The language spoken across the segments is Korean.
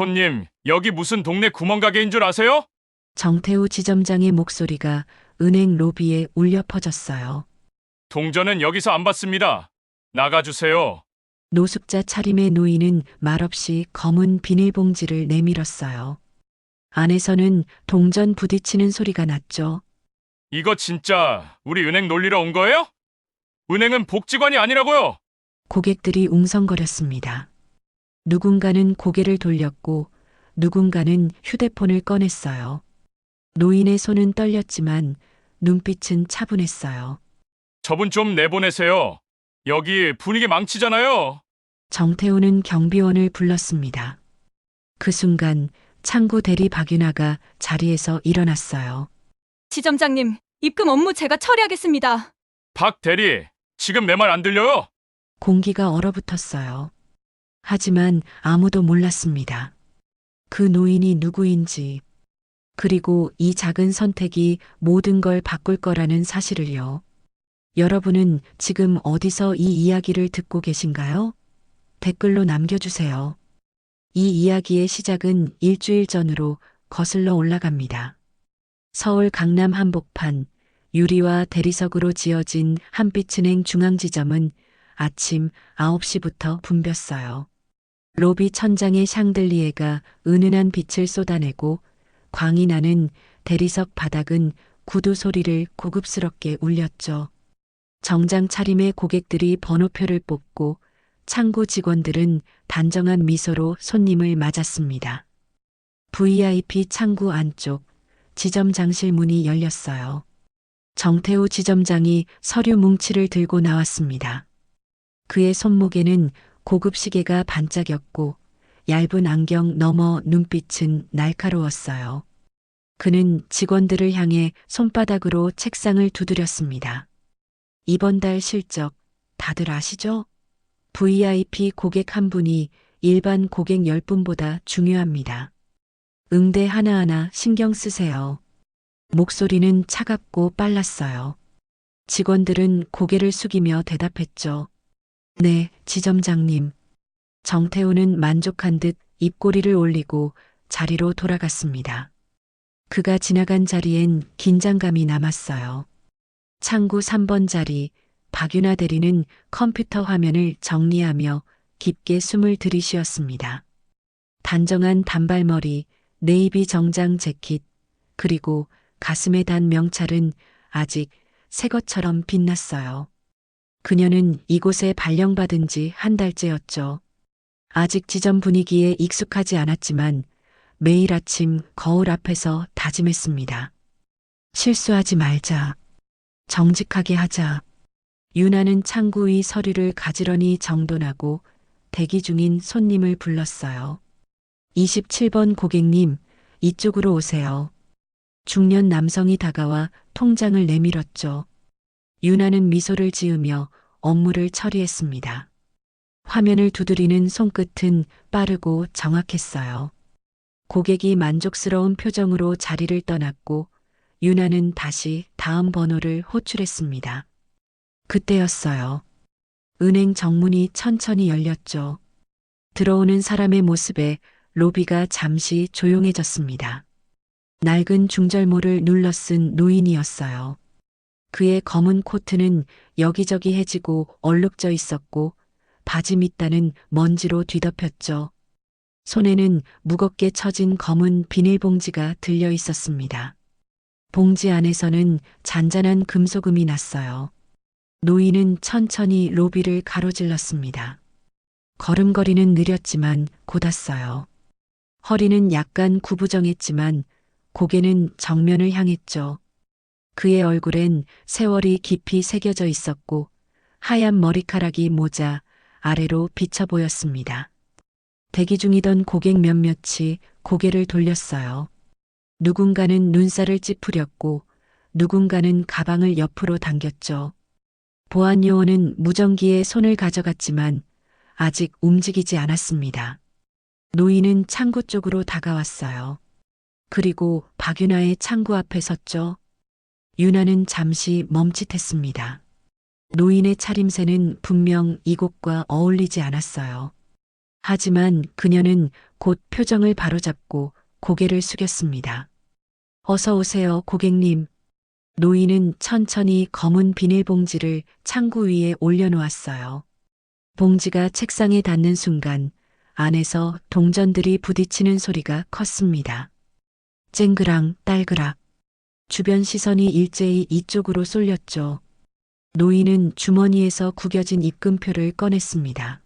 손님, 여기 무슨 동네 구멍가게인 줄 아세요? 정태우 지점장의 목소리가 은행 로비에 울려 퍼졌어요. 동전은 여기서 안 받습니다. 나가주세요. 노숙자 차림의 노인은 말없이 검은 비닐봉지를 내밀었어요. 안에서는 동전 부딪히는 소리가 났죠. 이거 진짜 우리 은행 놀리러 온 거예요? 은행은 복지관이 아니라고요. 고객들이 웅성거렸습니다. 누군가는 고개를 돌렸고 누군가는 휴대폰을 꺼냈어요. 노인의 손은 떨렸지만 눈빛은 차분했어요. 저분 좀 내보내세요. 여기 분위기 망치잖아요. 정태우는 경비원을 불렀습니다. 그 순간 창구 대리 박윤아가 자리에서 일어났어요. 지점장님, 입금 업무 제가 처리하겠습니다. 박 대리, 지금 내 말 안 들려요? 공기가 얼어붙었어요. 하지만 아무도 몰랐습니다. 그 노인이 누구인지, 그리고 이 작은 선택이 모든 걸 바꿀 거라는 사실을요. 여러분은 지금 어디서 이 이야기를 듣고 계신가요? 댓글로 남겨주세요. 이 이야기의 시작은 일주일 전으로 거슬러 올라갑니다. 서울 강남 한복판 유리와 대리석으로 지어진 한빛은행 중앙지점은 아침 9시부터 붐볐어요. 로비 천장의 샹들리에가 은은한 빛을 쏟아내고 광이 나는 대리석 바닥은 구두 소리를 고급스럽게 울렸죠. 정장 차림의 고객들이 번호표를 뽑고 창구 직원들은 단정한 미소로 손님을 맞았습니다. VIP 창구 안쪽 지점장실 문이 열렸어요. 정태우 지점장이 서류 뭉치를 들고 나왔습니다. 그의 손목에는 고급 시계가 반짝였고 얇은 안경 너머 눈빛은 날카로웠어요. 그는 직원들을 향해 손바닥으로 책상을 두드렸습니다. 이번 달 실적 다들 아시죠? VIP 고객 한 분이 일반 고객 10분보다 중요합니다. 응대 하나하나 신경 쓰세요. 목소리는 차갑고 빨랐어요. 직원들은 고개를 숙이며 대답했죠. 네, 지점장님. 정태우는 만족한 듯 입꼬리를 올리고 자리로 돌아갔습니다. 그가 지나간 자리엔 긴장감이 남았어요. 창구 3번 자리, 박윤아 대리는 컴퓨터 화면을 정리하며 깊게 숨을 들이쉬었습니다. 단정한 단발머리, 네이비 정장 재킷, 그리고 가슴에 단 명찰은 아직 새 것처럼 빛났어요. 그녀는 이곳에 발령받은 지 한 달째였죠. 아직 지점 분위기에 익숙하지 않았지만 매일 아침 거울 앞에서 다짐했습니다. 실수하지 말자. 정직하게 하자. 유나는 창구 위 서류를 가지런히 정돈하고 대기 중인 손님을 불렀어요. 27번 고객님, 이쪽으로 오세요. 중년 남성이 다가와 통장을 내밀었죠. 유나는 미소를 지으며 업무를 처리했습니다. 화면을 두드리는 손끝은 빠르고 정확했어요. 고객이 만족스러운 표정으로 자리를 떠났고 유나는 다시 다음 번호를 호출했습니다. 그때였어요. 은행 정문이 천천히 열렸죠. 들어오는 사람의 모습에 로비가 잠시 조용해졌습니다. 낡은 중절모를 눌러쓴 노인이었어요. 그의 검은 코트는 여기저기 해지고 얼룩져 있었고 바지 밑단은 먼지로 뒤덮였죠. 손에는 무겁게 처진 검은 비닐봉지가 들려 있었습니다. 봉지 안에서는 잔잔한 금소금이 났어요. 노인은 천천히 로비를 가로질렀습니다. 걸음걸이는 느렸지만 곧았어요. 허리는 약간 구부정했지만 고개는 정면을 향했죠. 그의 얼굴엔 세월이 깊이 새겨져 있었고 하얀 머리카락이 모자 아래로 비쳐 보였습니다. 대기 중이던 고객 몇몇이 고개를 돌렸어요. 누군가는 눈살을 찌푸렸고 누군가는 가방을 옆으로 당겼죠. 보안 요원은 무전기에 손을 가져갔지만 아직 움직이지 않았습니다. 노인은 창구 쪽으로 다가왔어요. 그리고 박윤아의 창구 앞에 섰죠. 유나는 잠시 멈칫했습니다. 노인의 차림새는 분명 이곳과 어울리지 않았어요. 하지만 그녀는 곧 표정을 바로잡고 고개를 숙였습니다. 어서 오세요, 고객님. 노인은 천천히 검은 비닐봉지를 창구 위에 올려놓았어요. 봉지가 책상에 닿는 순간 안에서 동전들이 부딪히는 소리가 컸습니다. 쨍그랑 딸그락. 주변 시선이 일제히 이쪽으로 쏠렸죠. 노인은 주머니에서 구겨진 입금표를 꺼냈습니다.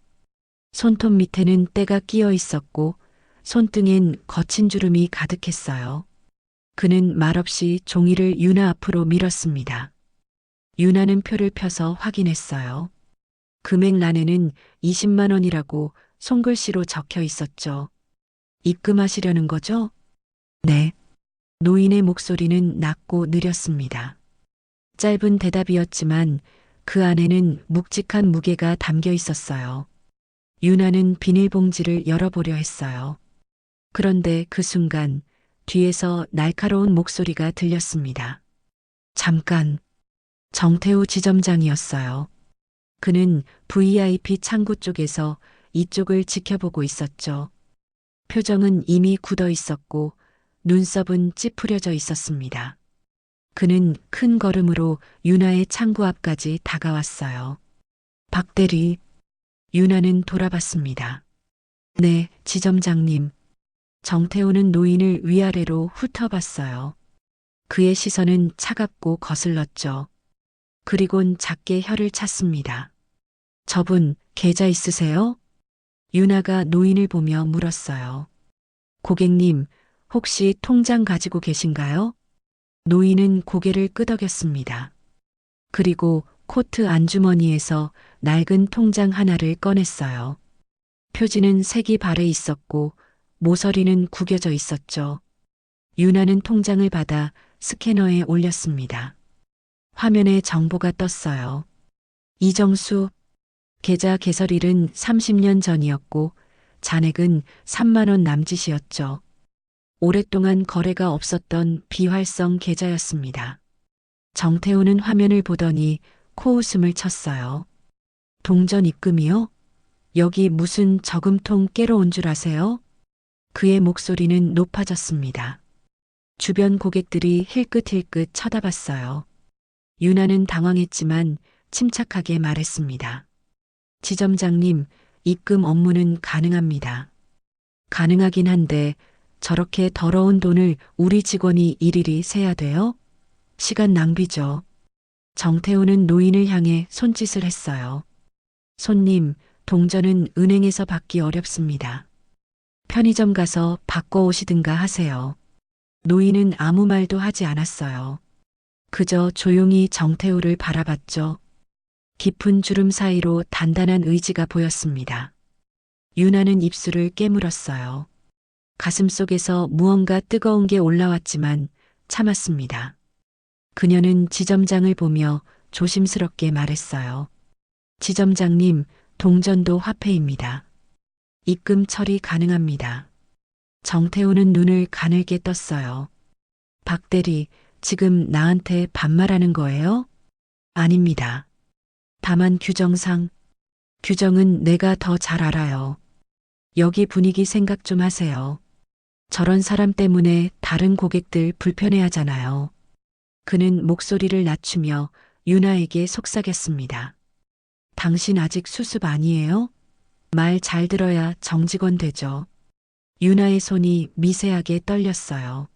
손톱 밑에는 때가 끼어 있었고 손등엔 거친 주름이 가득했어요. 그는 말없이 종이를 유나 앞으로 밀었습니다. 유나는 표를 펴서 확인했어요. 금액란에는 20만 원이라고 손글씨로 적혀 있었죠. 입금하시려는 거죠? 네. 노인의 목소리는 낮고 느렸습니다. 짧은 대답이었지만 그 안에는 묵직한 무게가 담겨 있었어요. 유나는 비닐봉지를 열어보려 했어요. 그런데 그 순간 뒤에서 날카로운 목소리가 들렸습니다. 잠깐. 정태우 지점장이었어요. 그는 VIP 창구 쪽에서 이쪽을 지켜보고 있었죠. 표정은 이미 굳어 있었고 눈썹은 찌푸려져 있었습니다. 그는 큰 걸음으로 유나의 창구 앞까지 다가왔어요. 박 대리. 유나는 돌아봤습니다. 네, 지점장님. 정태우는 노인을 위아래로 훑어봤어요. 그의 시선은 차갑고 거슬렀죠. 그리곤 작게 혀를 찼습니다. 저분, 계좌 있으세요? 유나가 노인을 보며 물었어요. 고객님, 혹시 통장 가지고 계신가요? 노인은 고개를 끄덕였습니다. 그리고 코트 안주머니에서 낡은 통장 하나를 꺼냈어요. 표지는 색이 발해 있었고 모서리는 구겨져 있었죠. 유나는 통장을 받아 스캐너에 올렸습니다. 화면에 정보가 떴어요. 이정수, 계좌 개설일은 30년 전이었고 잔액은 3만 원 남짓이었죠. 오랫동안 거래가 없었던 비활성 계좌였습니다. 정태우는 화면을 보더니 코웃음을 쳤어요. 동전 입금이요? 여기 무슨 저금통 깨러 온 줄 아세요? 그의 목소리는 높아졌습니다. 주변 고객들이 힐끗힐끗 쳐다봤어요. 유나는 당황했지만 침착하게 말했습니다. 지점장님, 입금 업무는 가능합니다. 가능하긴 한데 저렇게 더러운 돈을 우리 직원이 일일이 세야 돼요? 시간 낭비죠. 정태우는 노인을 향해 손짓을 했어요. 손님, 동전은 은행에서 받기 어렵습니다. 편의점 가서 바꿔오시든가 하세요. 노인은 아무 말도 하지 않았어요. 그저 조용히 정태우를 바라봤죠. 깊은 주름 사이로 단단한 의지가 보였습니다. 유나는 입술을 깨물었어요. 가슴속에서 무언가 뜨거운 게 올라왔지만 참았습니다. 그녀는 지점장을 보며 조심스럽게 말했어요. 지점장님, 동전도 화폐입니다. 입금 처리 가능합니다. 정태우는 눈을 가늘게 떴어요. 박 대리, 지금 나한테 반말하는 거예요? 아닙니다. 다만 규정상, 규정은 내가 더 잘 알아요. 여기 분위기 생각 좀 하세요. 저런 사람 때문에 다른 고객들 불편해하잖아요. 그는 목소리를 낮추며 유나에게 속삭였습니다. 당신 아직 수습 아니에요? 말 잘 들어야 정직원 되죠. 유나의 손이 미세하게 떨렸어요.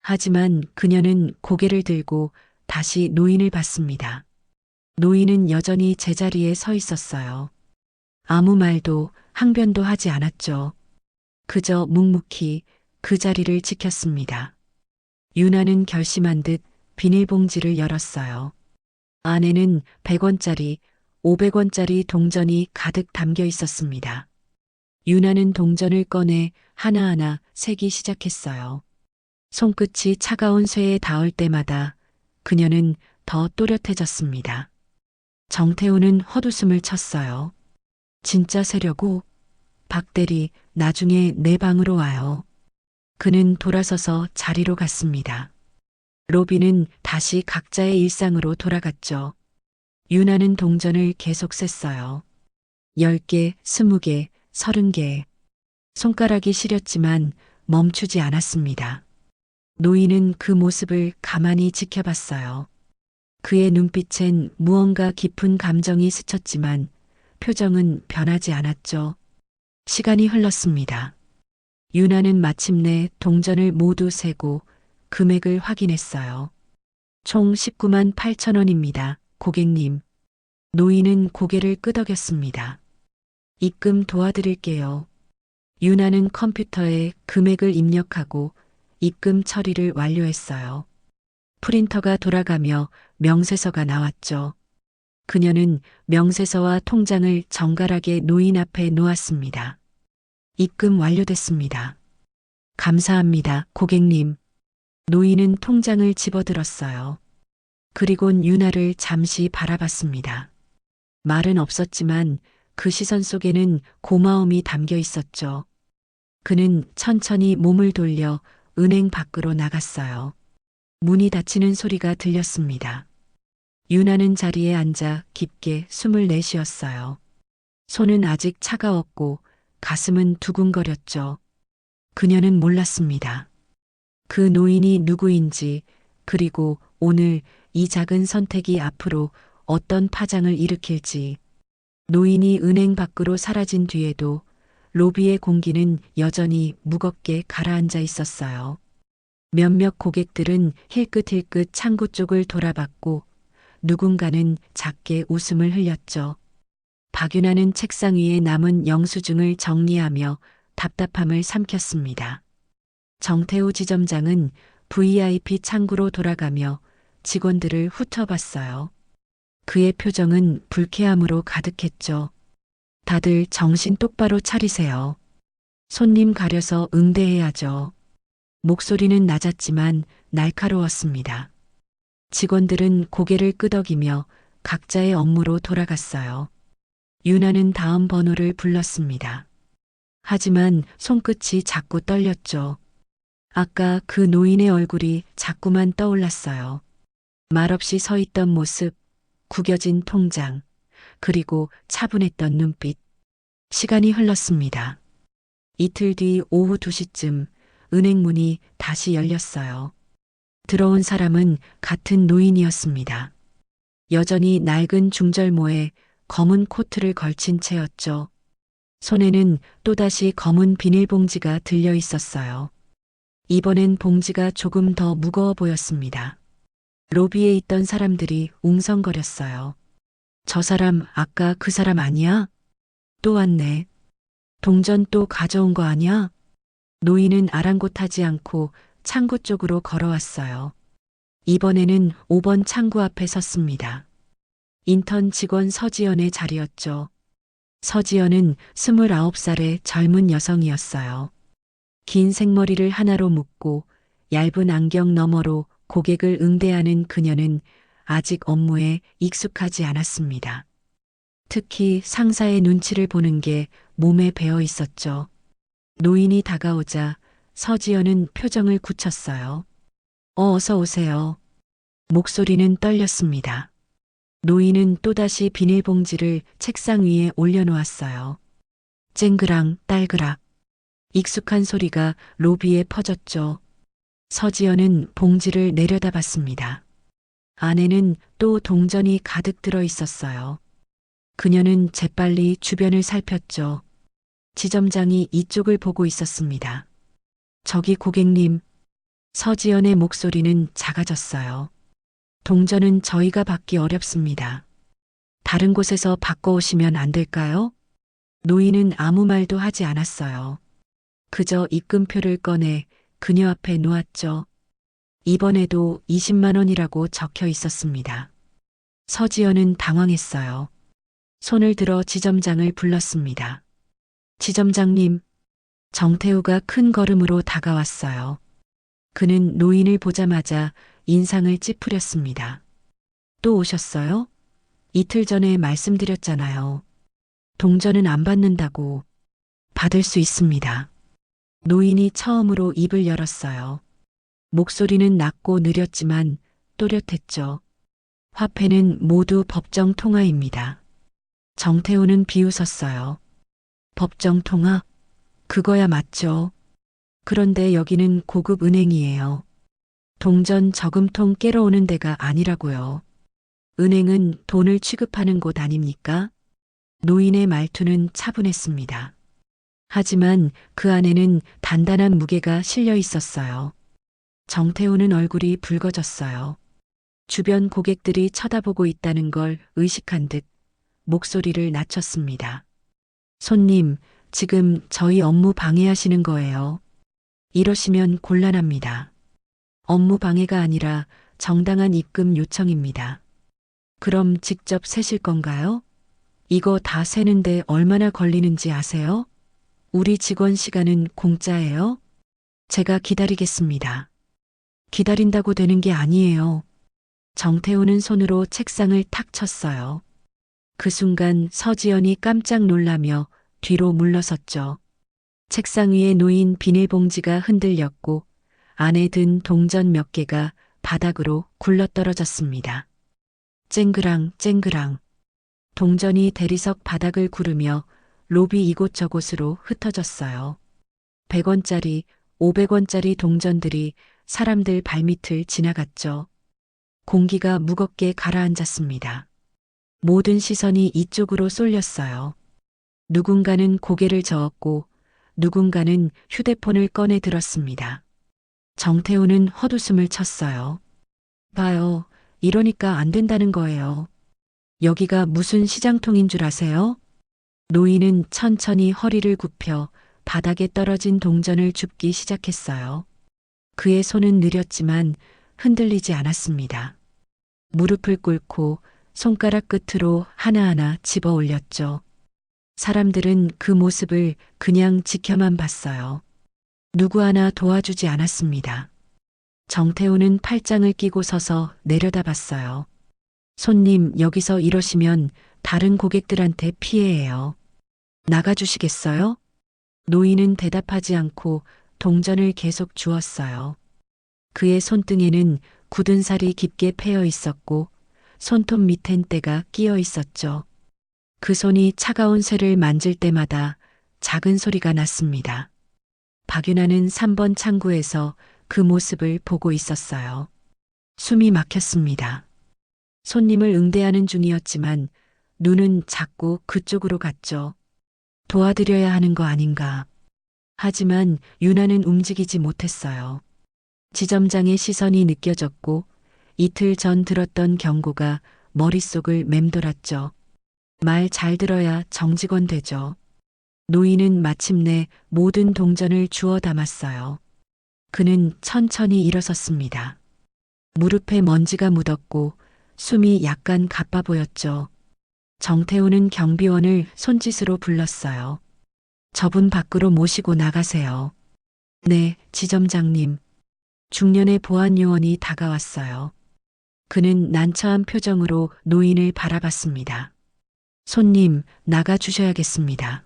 하지만 그녀는 고개를 들고 다시 노인을 봤습니다. 노인은 여전히 제자리에 서 있었어요. 아무 말도 항변도 하지 않았죠. 그저 묵묵히 그 자리를 지켰습니다. 유나는 결심한 듯 비닐봉지를 열었어요. 안에는 100원짜리, 500원짜리 동전이 가득 담겨 있었습니다. 유나는 동전을 꺼내 하나하나 세기 시작했어요. 손끝이 차가운 쇠에 닿을 때마다 그녀는 더 또렷해졌습니다. 정태우는 헛웃음을 쳤어요. 진짜 세려고? 박 대리, 나중에 내 방으로 와요. 그는 돌아서서 자리로 갔습니다. 로비는 다시 각자의 일상으로 돌아갔죠. 유나는 동전을 계속 셌어요. 10개, 20개, 30개. 손가락이 시렸지만 멈추지 않았습니다. 노인은 그 모습을 가만히 지켜봤어요. 그의 눈빛엔 무언가 깊은 감정이 스쳤지만 표정은 변하지 않았죠. 시간이 흘렀습니다. 유나는 마침내 동전을 모두 세고 금액을 확인했어요. 총 19만 8천 원입니다. 고객님. 노인은 고개를 끄덕였습니다. 입금 도와드릴게요. 유나는 컴퓨터에 금액을 입력하고 입금 처리를 완료했어요. 프린터가 돌아가며 명세서가 나왔죠. 그녀는 명세서와 통장을 정갈하게 노인 앞에 놓았습니다. 입금 완료됐습니다. 감사합니다, 고객님. 노인은 통장을 집어들었어요. 그리곤 유나를 잠시 바라봤습니다. 말은 없었지만 그 시선 속에는 고마움이 담겨 있었죠. 그는 천천히 몸을 돌려 은행 밖으로 나갔어요. 문이 닫히는 소리가 들렸습니다. 유나는 자리에 앉아 깊게 숨을 내쉬었어요. 손은 아직 차가웠고 가슴은 두근거렸죠. 그녀는 몰랐습니다. 그 노인이 누구인지, 그리고 오늘 이 작은 선택이 앞으로 어떤 파장을 일으킬지. 노인이 은행 밖으로 사라진 뒤에도 로비의 공기는 여전히 무겁게 가라앉아 있었어요. 몇몇 고객들은 힐끗힐끗 창구 쪽을 돌아봤고 누군가는 작게 웃음을 흘렸죠. 박윤아는 책상 위에 남은 영수증을 정리하며 답답함을 삼켰습니다. 정태우 지점장은 VIP 창구로 돌아가며 직원들을 훑어봤어요. 그의 표정은 불쾌함으로 가득했죠. 다들 정신 똑바로 차리세요. 손님 가려서 응대해야죠. 목소리는 낮았지만 날카로웠습니다. 직원들은 고개를 끄덕이며 각자의 업무로 돌아갔어요. 유나는 다음 번호를 불렀습니다. 하지만 손끝이 자꾸 떨렸죠. 아까 그 노인의 얼굴이 자꾸만 떠올랐어요. 말없이 서 있던 모습, 구겨진 통장, 그리고 차분했던 눈빛. 시간이 흘렀습니다. 이틀 뒤 오후 2시쯤 은행 문이 다시 열렸어요. 들어온 사람은 같은 노인이었습니다. 여전히 낡은 중절모에 검은 코트를 걸친 채였죠. 손에는 또다시 검은 비닐봉지가 들려 있었어요. 이번엔 봉지가 조금 더 무거워 보였습니다. 로비에 있던 사람들이 웅성거렸어요. 저 사람 아까 그 사람 아니야? 또 왔네. 동전 또 가져온 거 아니야? 노인은 아랑곳하지 않고 창구 쪽으로 걸어왔어요. 이번에는 5번 창구 앞에 섰습니다. 인턴 직원 서지연의 자리였죠. 서지연은 29살의 젊은 여성이었어요. 긴 생머리를 하나로 묶고 얇은 안경 너머로 고객을 응대하는 그녀는 아직 업무에 익숙하지 않았습니다. 특히 상사의 눈치를 보는 게 몸에 배어 있었죠. 노인이 다가오자 서지연은 표정을 굳혔어요. 어서 오세요. 목소리는 떨렸습니다. 노인은 또다시 비닐봉지를 책상 위에 올려놓았어요. 쨍그랑 딸그락. 익숙한 소리가 로비에 퍼졌죠. 서지연은 봉지를 내려다봤습니다. 안에는 또 동전이 가득 들어 있었어요. 그녀는 재빨리 주변을 살폈죠. 지점장이 이쪽을 보고 있었습니다. 저기 고객님. 서지연의 목소리는 작아졌어요. 동전은 저희가 받기 어렵습니다. 다른 곳에서 바꿔오시면 안 될까요? 노인은 아무 말도 하지 않았어요. 그저 입금표를 꺼내 그녀 앞에 놓았죠. 이번에도 20만 원이라고 적혀 있었습니다. 서지연은 당황했어요. 손을 들어 지점장을 불렀습니다. 지점장님. 정태우가 큰 걸음으로 다가왔어요. 그는 노인을 보자마자 인상을 찌푸렸습니다. 또 오셨어요? 이틀 전에 말씀드렸잖아요. 동전은 안 받는다고. 받을 수 있습니다. 노인이 처음으로 입을 열었어요. 목소리는 낮고 느렸지만 또렷했죠. 화폐는 모두 법정 통화입니다. 정태우는 비웃었어요. 법정 통화? 그거야 맞죠. 그런데 여기는 고급 은행이에요. 동전 저금통 깨러 오는 데가 아니라고요. 은행은 돈을 취급하는 곳 아닙니까? 노인의 말투는 차분했습니다. 하지만 그 안에는 단단한 무게가 실려 있었어요. 정태호는 얼굴이 붉어졌어요. 주변 고객들이 쳐다보고 있다는 걸 의식한 듯 목소리를 낮췄습니다. 손님, 지금 저희 업무 방해하시는 거예요. 이러시면 곤란합니다. 업무 방해가 아니라 정당한 입금 요청입니다. 그럼 직접 세실 건가요? 이거 다 세는데 얼마나 걸리는지 아세요? 우리 직원 시간은 공짜예요? 제가 기다리겠습니다. 기다린다고 되는 게 아니에요. 정태호는 손으로 책상을 탁 쳤어요. 그 순간 서지연이 깜짝 놀라며 뒤로 물러섰죠. 책상 위에 놓인 비닐봉지가 흔들렸고 안에 든 동전 몇 개가 바닥으로 굴러떨어졌습니다. 쨍그랑 쨍그랑. 동전이 대리석 바닥을 구르며 로비 이곳저곳으로 흩어졌어요. 100원짜리, 500원짜리 동전들이 사람들 발밑을 지나갔죠. 공기가 무겁게 가라앉았습니다. 모든 시선이 이쪽으로 쏠렸어요. 누군가는 고개를 저었고 누군가는 휴대폰을 꺼내 들었습니다. 정태우는 헛웃음을 쳤어요. 봐요. 이러니까 안 된다는 거예요. 여기가 무슨 시장통인 줄 아세요? 노인은 천천히 허리를 굽혀 바닥에 떨어진 동전을 줍기 시작했어요. 그의 손은 느렸지만 흔들리지 않았습니다. 무릎을 꿇고 손가락 끝으로 하나하나 집어 올렸죠. 사람들은 그 모습을 그냥 지켜만 봤어요. 누구 하나 도와주지 않았습니다. 정태우는 팔짱을 끼고 서서 내려다봤어요. 손님, 여기서 이러시면 다른 고객들한테 피해예요. 나가주시겠어요? 노인은 대답하지 않고 동전을 계속 주었어요. 그의 손등에는 굳은 살이 깊게 패여 있었고 손톱 밑엔 때가 끼어 있었죠. 그 손이 차가운 쇠를 만질 때마다 작은 소리가 났습니다. 박윤아는 3번 창구에서 그 모습을 보고 있었어요. 숨이 막혔습니다. 손님을 응대하는 중이었지만 눈은 자꾸 그쪽으로 갔죠. 도와드려야 하는 거 아닌가. 하지만 윤아는 움직이지 못했어요. 지점장의 시선이 느껴졌고 이틀 전 들었던 경고가 머릿속을 맴돌았죠. 말 잘 들어야 정직원 되죠. 노인은 마침내 모든 동전을 주워 담았어요. 그는 천천히 일어섰습니다. 무릎에 먼지가 묻었고 숨이 약간 가빠 보였죠. 정태우는 경비원을 손짓으로 불렀어요. 저분 밖으로 모시고 나가세요. 네, 지점장님. 중년의 보안요원이 다가왔어요. 그는 난처한 표정으로 노인을 바라봤습니다. 손님, 나가주셔야겠습니다.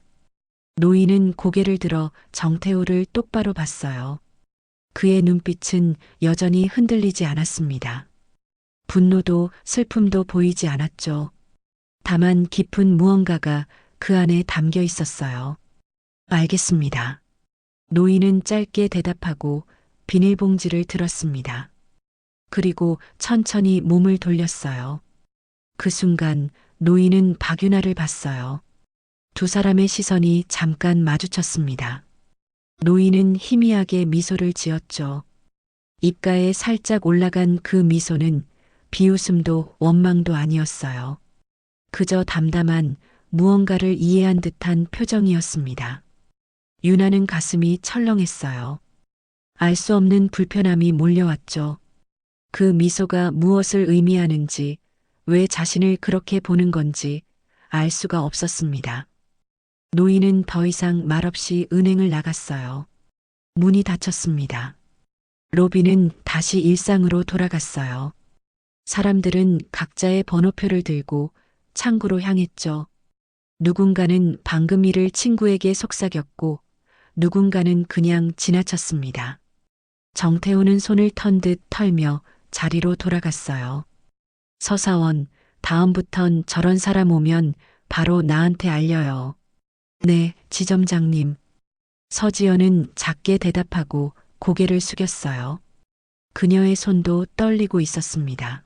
노인은 고개를 들어 정태우를 똑바로 봤어요. 그의 눈빛은 여전히 흔들리지 않았습니다. 분노도 슬픔도 보이지 않았죠. 다만 깊은 무언가가 그 안에 담겨 있었어요. 알겠습니다. 노인은 짧게 대답하고 비닐봉지를 들었습니다. 그리고 천천히 몸을 돌렸어요. 그 순간 노인은 박윤아를 봤어요. 두 사람의 시선이 잠깐 마주쳤습니다. 노인은 희미하게 미소를 지었죠. 입가에 살짝 올라간 그 미소는 비웃음도 원망도 아니었어요. 그저 담담한 무언가를 이해한 듯한 표정이었습니다. 윤아는 가슴이 철렁했어요. 알 수 없는 불편함이 몰려왔죠. 그 미소가 무엇을 의미하는지, 왜 자신을 그렇게 보는 건지 알 수가 없었습니다. 노인은 더 이상 말없이 은행을 나갔어요. 문이 닫혔습니다. 로비는 다시 일상으로 돌아갔어요. 사람들은 각자의 번호표를 들고 창구로 향했죠. 누군가는 방금 일을 친구에게 속삭였고 누군가는 그냥 지나쳤습니다. 정태우는 손을 턴 듯 털며 자리로 돌아갔어요. 서사원, 다음부턴 저런 사람 오면 바로 나한테 알려요. 네, 지점장님. 서지연은 작게 대답하고 고개를 숙였어요. 그녀의 손도 떨리고 있었습니다.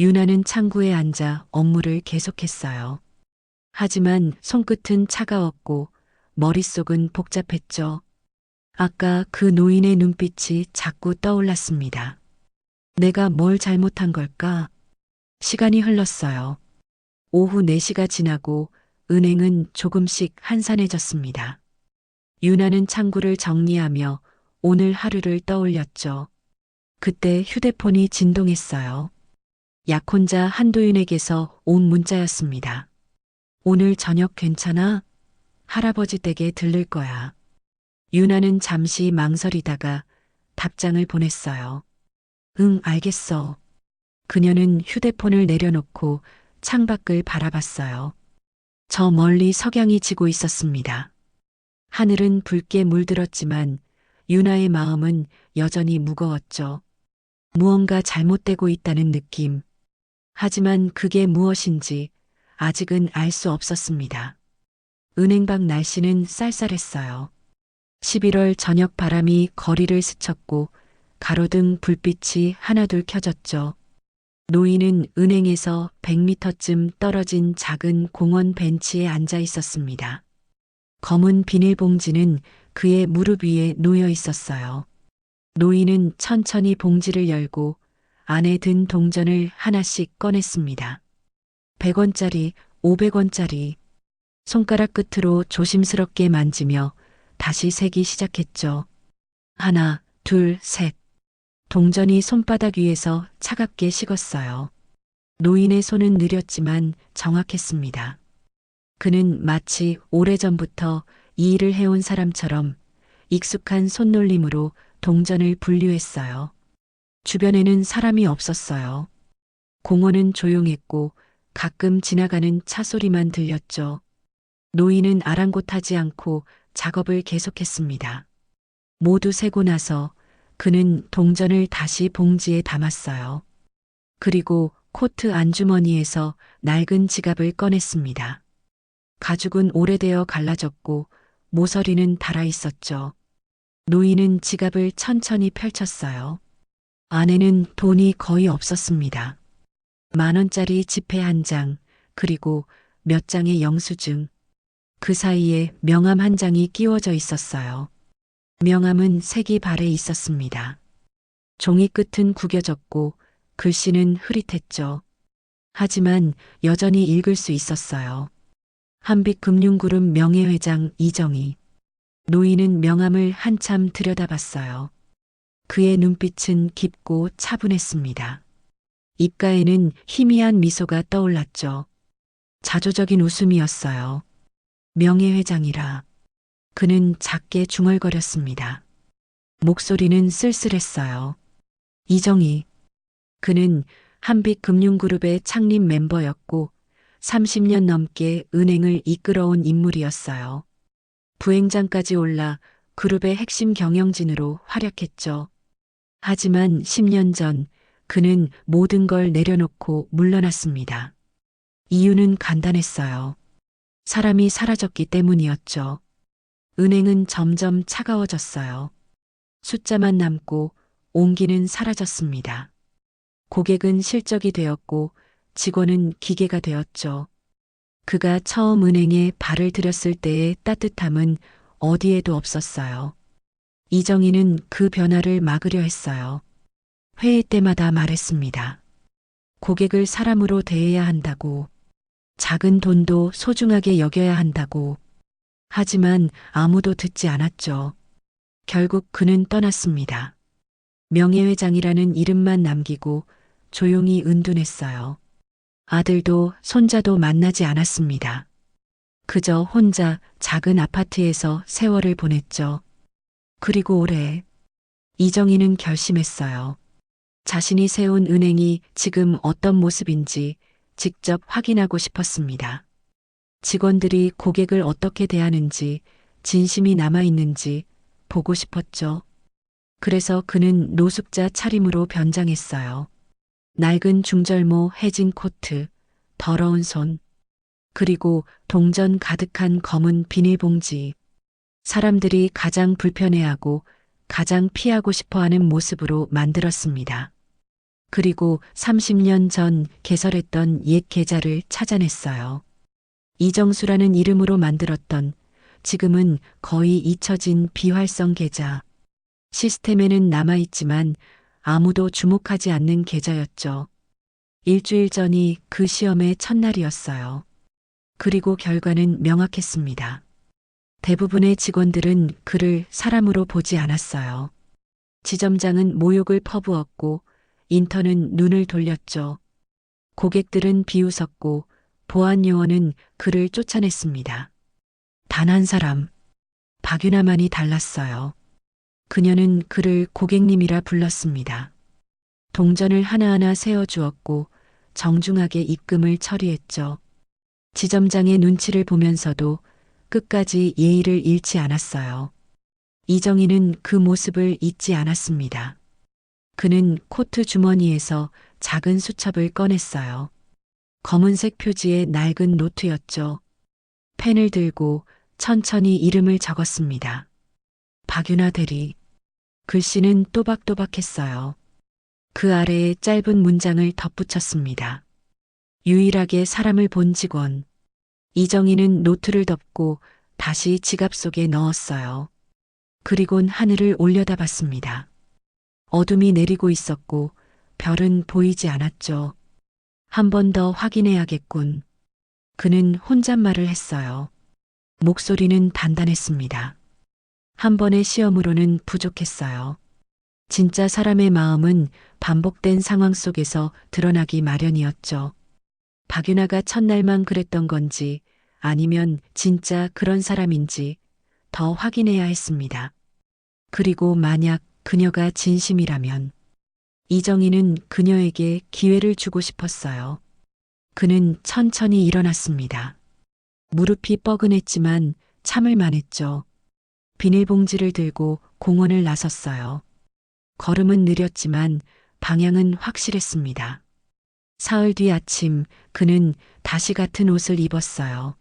유나는 창구에 앉아 업무를 계속했어요. 하지만 손끝은 차가웠고 머릿속은 복잡했죠. 아까 그 노인의 눈빛이 자꾸 떠올랐습니다. 내가 뭘 잘못한 걸까? 시간이 흘렀어요. 오후 4시가 지나고 은행은 조금씩 한산해졌습니다. 유나는 창구를 정리하며 오늘 하루를 떠올렸죠. 그때 휴대폰이 진동했어요. 약혼자 한도윤에게서 온 문자였습니다. 오늘 저녁 괜찮아? 할아버지 댁에 들를 거야. 유나는 잠시 망설이다가 답장을 보냈어요. 응, 알겠어. 그녀는 휴대폰을 내려놓고 창밖을 바라봤어요. 저 멀리 석양이 지고 있었습니다. 하늘은 붉게 물들었지만 유나의 마음은 여전히 무거웠죠. 무언가 잘못되고 있다는 느낌. 하지만 그게 무엇인지 아직은 알 수 없었습니다. 은행 밖 날씨는 쌀쌀했어요. 11월 저녁 바람이 거리를 스쳤고 가로등 불빛이 하나둘 켜졌죠. 노인은 은행에서 100m쯤 떨어진 작은 공원 벤치에 앉아 있었습니다. 검은 비닐봉지는 그의 무릎 위에 놓여 있었어요. 노인은 천천히 봉지를 열고 안에 든 동전을 하나씩 꺼냈습니다. 100원짜리, 500원짜리. 손가락 끝으로 조심스럽게 만지며 다시 세기 시작했죠. 하나, 둘, 셋. 동전이 손바닥 위에서 차갑게 식었어요. 노인의 손은 느렸지만 정확했습니다. 그는 마치 오래전부터 이 일을 해온 사람처럼 익숙한 손놀림으로 동전을 분류했어요. 주변에는 사람이 없었어요. 공원은 조용했고 가끔 지나가는 차 소리만 들렸죠. 노인은 아랑곳하지 않고 작업을 계속했습니다. 모두 세고 나서 그는 동전을 다시 봉지에 담았어요. 그리고 코트 안주머니에서 낡은 지갑을 꺼냈습니다. 가죽은 오래되어 갈라졌고 모서리는 닳아 있었죠. 노인은 지갑을 천천히 펼쳤어요. 안에는 돈이 거의 없었습니다. 10,000원짜리 지폐 한 장, 그리고 몇 장의 영수증. 그 사이에 명함 한 장이 끼워져 있었어요. 명함은 색이 발해 있었습니다. 종이 끝은 구겨졌고 글씨는 흐릿했죠. 하지만 여전히 읽을 수 있었어요. 한빛금융그룹 명예회장 이정희. 노인은 명함을 한참 들여다봤어요. 그의 눈빛은 깊고 차분했습니다. 입가에는 희미한 미소가 떠올랐죠. 자조적인 웃음이었어요. 명예회장이라. 그는 작게 중얼거렸습니다. 목소리는 쓸쓸했어요. 이정희. 그는 한빛금융그룹의 창립 멤버였고 30년 넘게 은행을 이끌어온 인물이었어요. 부행장까지 올라 그룹의 핵심 경영진으로 활약했죠. 하지만 10년 전 그는 모든 걸 내려놓고 물러났습니다. 이유는 간단했어요. 사람이 사라졌기 때문이었죠. 은행은 점점 차가워졌어요. 숫자만 남고 온기는 사라졌습니다. 고객은 실적이 되었고 직원은 기계가 되었죠. 그가 처음 은행에 발을 들였을 때의 따뜻함은 어디에도 없었어요. 이정희는 그 변화를 막으려 했어요. 회의 때마다 말했습니다. 고객을 사람으로 대해야 한다고. 작은 돈도 소중하게 여겨야 한다고. 하지만 아무도 듣지 않았죠. 결국 그는 떠났습니다. 명예회장이라는 이름만 남기고 조용히 은둔했어요. 아들도 손자도 만나지 않았습니다. 그저 혼자 작은 아파트에서 세월을 보냈죠. 그리고 올해 이정희는 결심했어요. 자신이 세운 은행이 지금 어떤 모습인지 직접 확인하고 싶었습니다. 직원들이 고객을 어떻게 대하는지, 진심이 남아있는지 보고 싶었죠. 그래서 그는 노숙자 차림으로 변장했어요. 낡은 중절모 해진 코트, 더러운 손. 그리고 동전 가득한 검은 비닐봉지. 사람들이 가장 불편해하고 가장 피하고 싶어 하는 모습으로 만들었습니다. 그리고 30년 전 개설했던 옛 계좌를 찾아냈어요. 이정수라는 이름으로 만들었던, 지금은 거의 잊혀진 비활성 계좌. 시스템에는 남아있지만 아무도 주목하지 않는 계좌였죠. 일주일 전이 그 시험의 첫날이었어요. 그리고 결과는 명확했습니다. 대부분의 직원들은 그를 사람으로 보지 않았어요. 지점장은 모욕을 퍼부었고 인턴은 눈을 돌렸죠. 고객들은 비웃었고 보안 요원은 그를 쫓아냈습니다. 단 한 사람, 박유나만이 달랐어요. 그녀는 그를 고객님이라 불렀습니다. 동전을 하나하나 세어주었고 정중하게 입금을 처리했죠. 지점장의 눈치를 보면서도 끝까지 예의를 잃지 않았어요. 이정희는 그 모습을 잊지 않았습니다. 그는 코트 주머니에서 작은 수첩을 꺼냈어요. 검은색 표지의 낡은 노트였죠. 펜을 들고 천천히 이름을 적었습니다. 박유나 대리. 글씨는 또박또박했어요. 그 아래에 짧은 문장을 덧붙였습니다. 유일하게 사람을 본 직원. 이정희는 노트를 덮고 다시 지갑 속에 넣었어요. 그리곤 하늘을 올려다봤습니다. 어둠이 내리고 있었고 별은 보이지 않았죠. 한 번 더 확인해야겠군. 그는 혼잣말을 했어요. 목소리는 단단했습니다. 한 번의 시험으로는 부족했어요. 진짜 사람의 마음은 반복된 상황 속에서 드러나기 마련이었죠. 박유나가 첫날만 그랬던 건지 아니면 진짜 그런 사람인지 더 확인해야 했습니다. 그리고 만약 그녀가 진심이라면 이정희는 그녀에게 기회를 주고 싶었어요. 그는 천천히 일어났습니다. 무릎이 뻐근했지만 참을 만했죠. 비닐봉지를 들고 공원을 나섰어요. 걸음은 느렸지만 방향은 확실했습니다. 사흘 뒤 아침 그는 다시 같은 옷을 입었어요.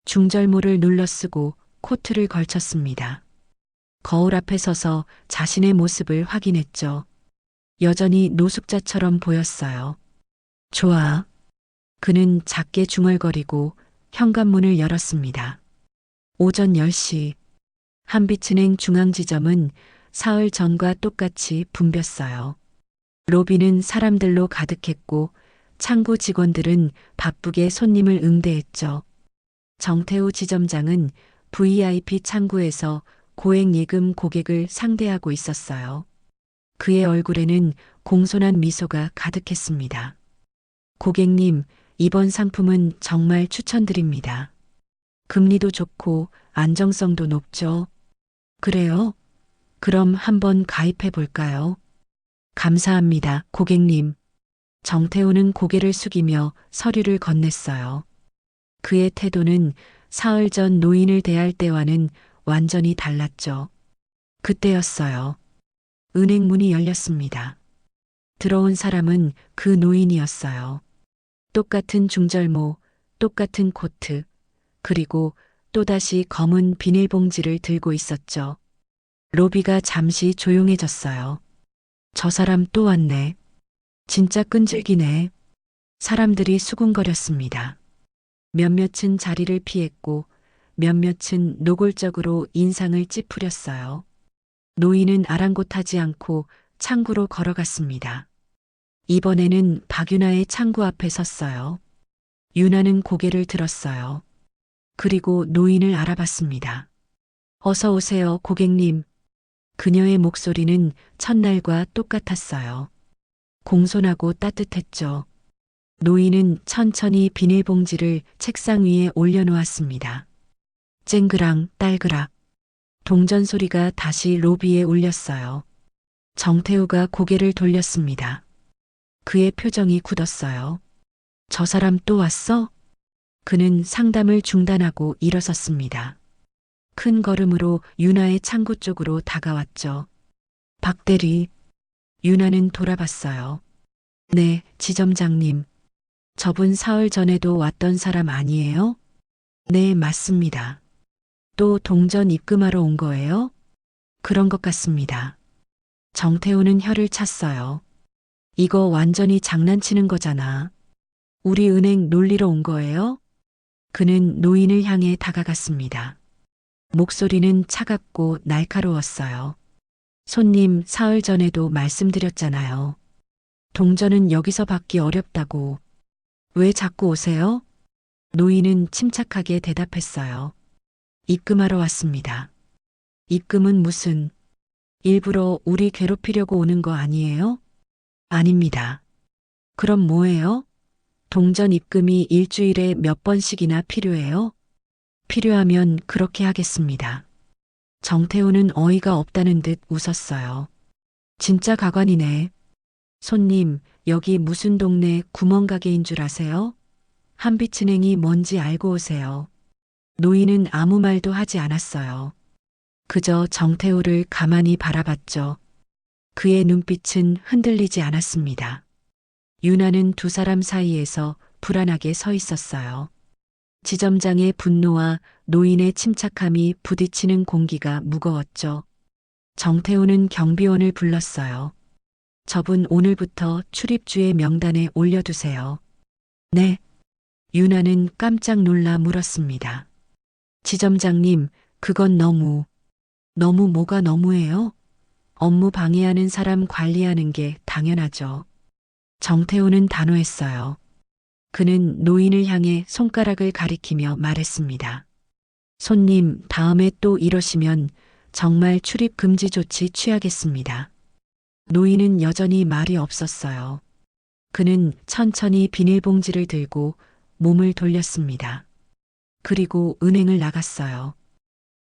중절모를 눌러쓰고 코트를 걸쳤습니다. 거울 앞에 서서 자신의 모습을 확인했죠. 여전히 노숙자처럼 보였어요. 좋아. 그는 작게 중얼거리고 현관문을 열었습니다. 오전 10시. 한빛은행 중앙지점은 사흘 전과 똑같이 붐볐어요. 로비는 사람들로 가득했고 창구 직원들은 바쁘게 손님을 응대했죠. 정태우 지점장은 VIP 창구에서 고액 예금 고객을 상대하고 있었어요. 그의 얼굴에는 공손한 미소가 가득했습니다. 고객님, 이번 상품은 정말 추천드립니다. 금리도 좋고 안정성도 높죠. 그래요? 그럼 한번 가입해 볼까요? 감사합니다, 고객님. 정태우는 고개를 숙이며 서류를 건넸어요. 그의 태도는 사흘 전 노인을 대할 때와는 완전히 달랐죠. 그때였어요. 은행 문이 열렸습니다. 들어온 사람은 그 노인이었어요. 똑같은 중절모, 똑같은 코트, 그리고 또다시 검은 비닐봉지를 들고 있었죠. 로비가 잠시 조용해졌어요. 저 사람 또 왔네. 진짜 끈질기네. 사람들이 수군거렸습니다. 몇몇은 자리를 피했고 몇몇은 노골적으로 인상을 찌푸렸어요. 노인은 아랑곳하지 않고 창구로 걸어갔습니다. 이번에는 박유나의 창구 앞에 섰어요. 유나는 고개를 들었어요. 그리고 노인을 알아봤습니다. 어서 오세요, 고객님. 그녀의 목소리는 첫날과 똑같았어요. 공손하고 따뜻했죠. 노인은 천천히 비닐봉지를 책상 위에 올려놓았습니다. 쨍그랑 딸그락. 동전 소리가 다시 로비에 울렸어요. 정태우가 고개를 돌렸습니다. 그의 표정이 굳었어요. 저 사람 또 왔어? 그는 상담을 중단하고 일어섰습니다. 큰 걸음으로 유나의 창구 쪽으로 다가왔죠. 박 대리. 유나는 돌아봤어요. 네, 지점장님. 저분 사흘 전에도 왔던 사람 아니에요? 네, 맞습니다. 또 동전 입금하러 온 거예요? 그런 것 같습니다. 정태호는 혀를 찼어요. 이거 완전히 장난치는 거잖아. 우리 은행 놀리러 온 거예요? 그는 노인을 향해 다가갔습니다. 목소리는 차갑고 날카로웠어요. 손님, 사흘 전에도 말씀드렸잖아요. 동전은 여기서 받기 어렵다고. 왜 자꾸 오세요? 노인은 침착하게 대답했어요. 입금하러 왔습니다. 입금은 무슨, 일부러 우리 괴롭히려고 오는 거 아니에요? 아닙니다. 그럼 뭐예요? 동전 입금이 일주일에 몇 번씩이나 필요해요? 필요하면 그렇게 하겠습니다. 정태호는 어이가 없다는 듯 웃었어요. 진짜 가관이네. 손님, 여기 무슨 동네 구멍가게인 줄 아세요? 한빛은행이 뭔지 알고 오세요. 노인은 아무 말도 하지 않았어요. 그저 정태호를 가만히 바라봤죠. 그의 눈빛은 흔들리지 않았습니다. 유나는 두 사람 사이에서 불안하게 서 있었어요. 지점장의 분노와 노인의 침착함이 부딪히는 공기가 무거웠죠. 정태호는 경비원을 불렀어요. 저분 오늘부터 출입주의 명단에 올려두세요. 네. 유나는 깜짝 놀라 물었습니다. 지점장님, 그건 너무 뭐가 너무해요? 업무 방해하는 사람 관리하는 게 당연하죠. 정태호는 단호했어요. 그는 노인을 향해 손가락을 가리키며 말했습니다. 손님, 다음에 또 이러시면 정말 출입 금지 조치 취하겠습니다. 노인은 여전히 말이 없었어요. 그는 천천히 비닐봉지를 들고 몸을 돌렸습니다. 그리고 은행을 나갔어요.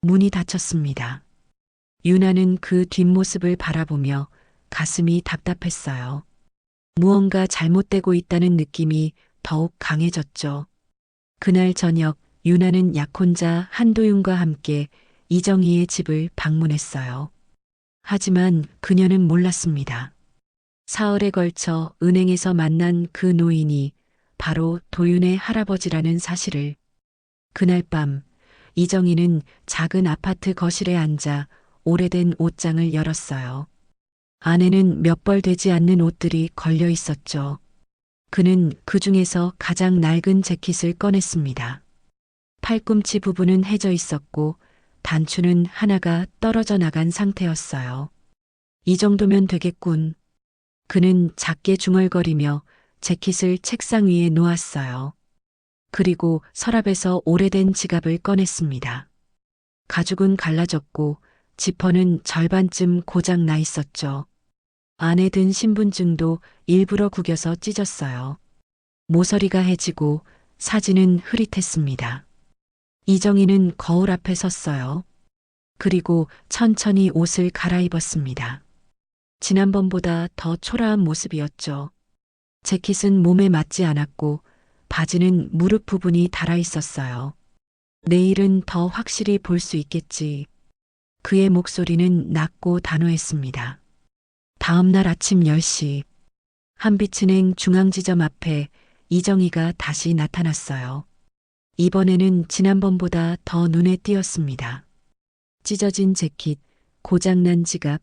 문이 닫혔습니다. 유나는 그 뒷모습을 바라보며 가슴이 답답했어요. 무언가 잘못되고 있다는 느낌이 더욱 강해졌죠. 그날 저녁 유나는 약혼자 한도윤과 함께 이정희의 집을 방문했어요. 하지만 그녀는 몰랐습니다. 사흘에 걸쳐 은행에서 만난 그 노인이 바로 도윤의 할아버지라는 사실을. 그날 밤 이정희는 작은 아파트 거실에 앉아 오래된 옷장을 열었어요. 안에는 몇 벌 되지 않는 옷들이 걸려 있었죠. 그는 그 중에서 가장 낡은 재킷을 꺼냈습니다. 팔꿈치 부분은 해져 있었고 단추는 하나가 떨어져 나간 상태였어요. 이 정도면 되겠군. 그는 작게 중얼거리며 재킷을 책상 위에 놓았어요. 그리고 서랍에서 오래된 지갑을 꺼냈습니다. 가죽은 갈라졌고 지퍼는 절반쯤 고장 나 있었죠. 안에 든 신분증도 일부러 구겨서 찢었어요. 모서리가 해지고 사진은 흐릿했습니다. 이정희는 거울 앞에 섰어요. 그리고 천천히 옷을 갈아입었습니다. 지난번보다 더 초라한 모습이었죠. 재킷은 몸에 맞지 않았고 바지는 무릎 부분이 닳아 있었어요. 내일은 더 확실히 볼 수 있겠지. 그의 목소리는 낮고 단호했습니다. 다음 날 아침 10시 한빛은행 중앙지점 앞에 이정희가 다시 나타났어요. 이번에는 지난번보다 더 눈에 띄었습니다. 찢어진 재킷, 고장난 지갑,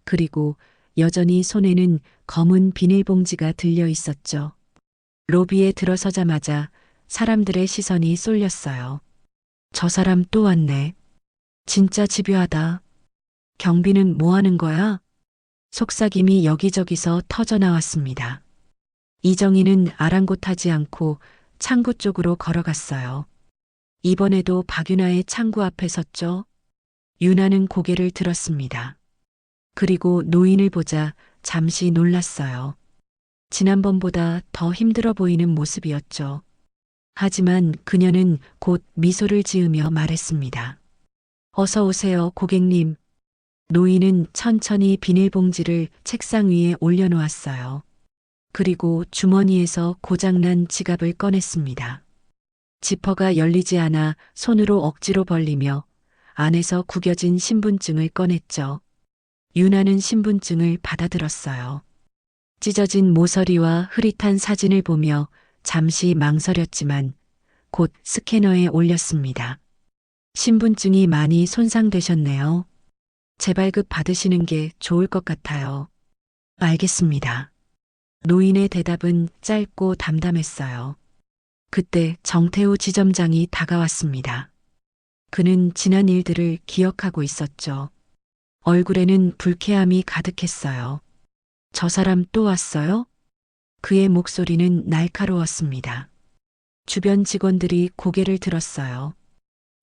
그리고 여전히 손에는 검은 비닐봉지가 들려 있었죠. 로비에 들어서자마자 사람들의 시선이 쏠렸어요. 저 사람 또 왔네. 진짜 집요하다. 경비는 뭐 하는 거야? 속삭임이 여기저기서 터져 나왔습니다. 이정희는 아랑곳하지 않고 창구 쪽으로 걸어갔어요. 이번에도 박유나의 창구 앞에 섰죠. 유나는 고개를 들었습니다. 그리고 노인을 보자 잠시 놀랐어요. 지난번보다 더 힘들어 보이는 모습이었죠. 하지만 그녀는 곧 미소를 지으며 말했습니다. 어서 오세요, 고객님. 노인은 천천히 비닐봉지를 책상 위에 올려놓았어요. 그리고 주머니에서 고장난 지갑을 꺼냈습니다. 지퍼가 열리지 않아 손으로 억지로 벌리며 안에서 구겨진 신분증을 꺼냈죠. 유나는 신분증을 받아들었어요. 찢어진 모서리와 흐릿한 사진을 보며 잠시 망설였지만 곧 스캐너에 올렸습니다. 신분증이 많이 손상되셨네요. 재발급 받으시는 게 좋을 것 같아요. 알겠습니다. 노인의 대답은 짧고 담담했어요. 그때 정태우 지점장이 다가왔습니다. 그는 지난 일들을 기억하고 있었죠. 얼굴에는 불쾌함이 가득했어요. 저 사람 또 왔어요? 그의 목소리는 날카로웠습니다. 주변 직원들이 고개를 들었어요.